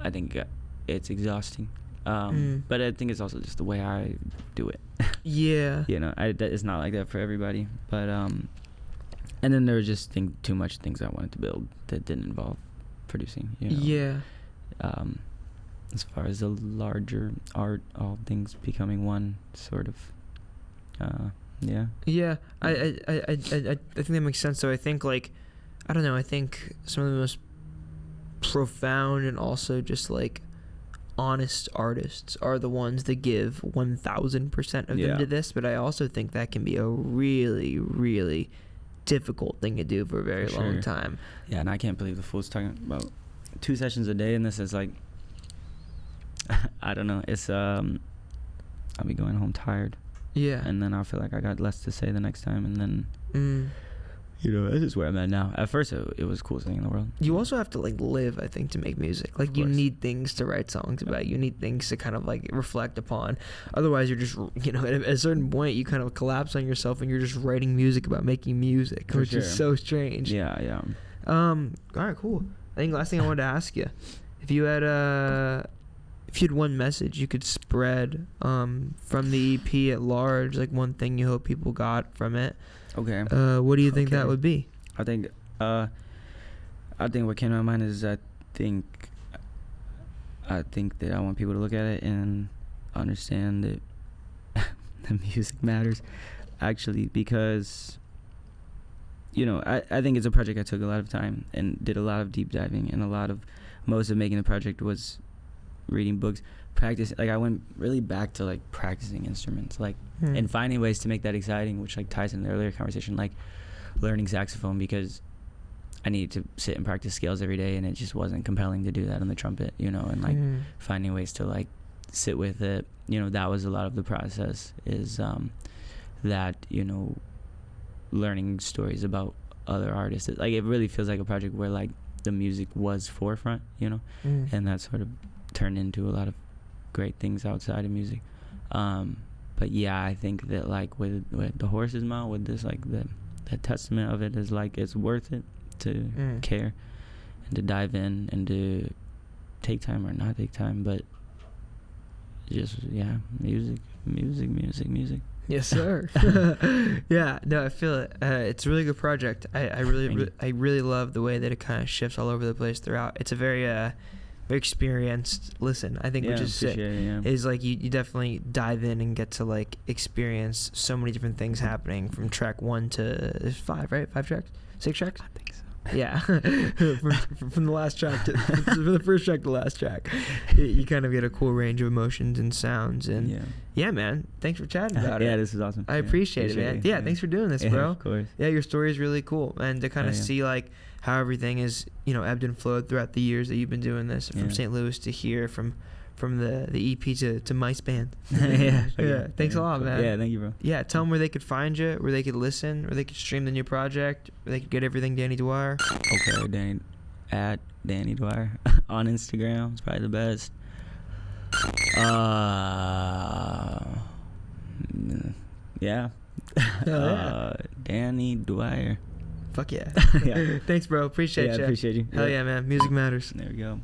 I think it's exhausting. But I think it's also just the way I do it. Yeah. It's not like that for everybody. But and then there were just too much things I wanted to build that didn't involve producing. Yeah. As far as the larger art, all things becoming one, sort of. Yeah. I think that makes sense. So I think like, I don't know. I think some of the most profound and also just like honest artists are the ones that give 1,000% of them to this. But I also think that can be a really, really difficult thing to do for a very long time. Yeah, and I can't believe the fool's talking about 2 sessions a day, and this is like, I don't know. It's I'll be going home tired. Yeah. And then I'll feel like I got less to say the next time, and then that's just where I'm at now. At first, it was the coolest thing in the world. You also have to like live, I think, to make music. Like you need things to write songs about. You need things to kind of like reflect upon. Otherwise, you're just at a certain point you kind of collapse on yourself and you're just writing music about making music, which is so strange. Yeah. All right, cool. I think last thing I wanted to ask you, if you had one message you could spread from the EP at large, like one thing you hope people got from it. Okay. What do you think that would be? I think what came to my mind is I think that I want people to look at it and understand that the music matters, actually, because I think it's a project I took a lot of time and did a lot of deep diving, and most of making the project was reading books, practice. Like I went really back to like practicing instruments, like and finding ways to make that exciting, which like ties in the earlier conversation, like learning saxophone, because I needed to sit and practice scales every day, and it just wasn't compelling to do that on the trumpet, and like finding ways to like sit with it. That was a lot of the process, is that learning stories about other artists. Like it really feels like a project where like the music was forefront, and that sort of turned into a lot of great things outside of music. But yeah, I think that like with the horse's mouth, with this, like the testament of it is like it's worth it to care and to dive in and to take time or not take time, but just music. Yes, sir. Yeah, no, I feel it. It's a really good project. I really love the way that it kind of shifts all over the place throughout. It's a very very experienced listen, I think, which is sick. Is like you definitely dive in and get to like experience so many different things happening from track 1 to 5, right? 5 tracks? 6 tracks? I think so. Yeah, from the last track from the first track to the last track, you kind of get a cool range of emotions and sounds. And yeah man, thanks for chatting about it. Yeah, this is awesome. I appreciate it, man. Yeah, thanks for doing this, bro. Of course. Yeah, your story is really cool, and to kind of see like how everything is, you know, ebbed and flowed throughout the years that you've been doing this, from St. Louis to here, from the EP to Mice Band. Yeah. Thanks a lot, man. Yeah, thank you, bro. Yeah, tell them where they could find you, where they could listen, where they could stream the new project, where they could get everything Danny Dwyer. Okay, Danny Dwyer on Instagram. It's probably the best. Yeah. Danny Dwyer. Fuck yeah. Yeah. Thanks, bro. Appreciate you. Appreciate you. Hell yeah, man. Music matters. There we go.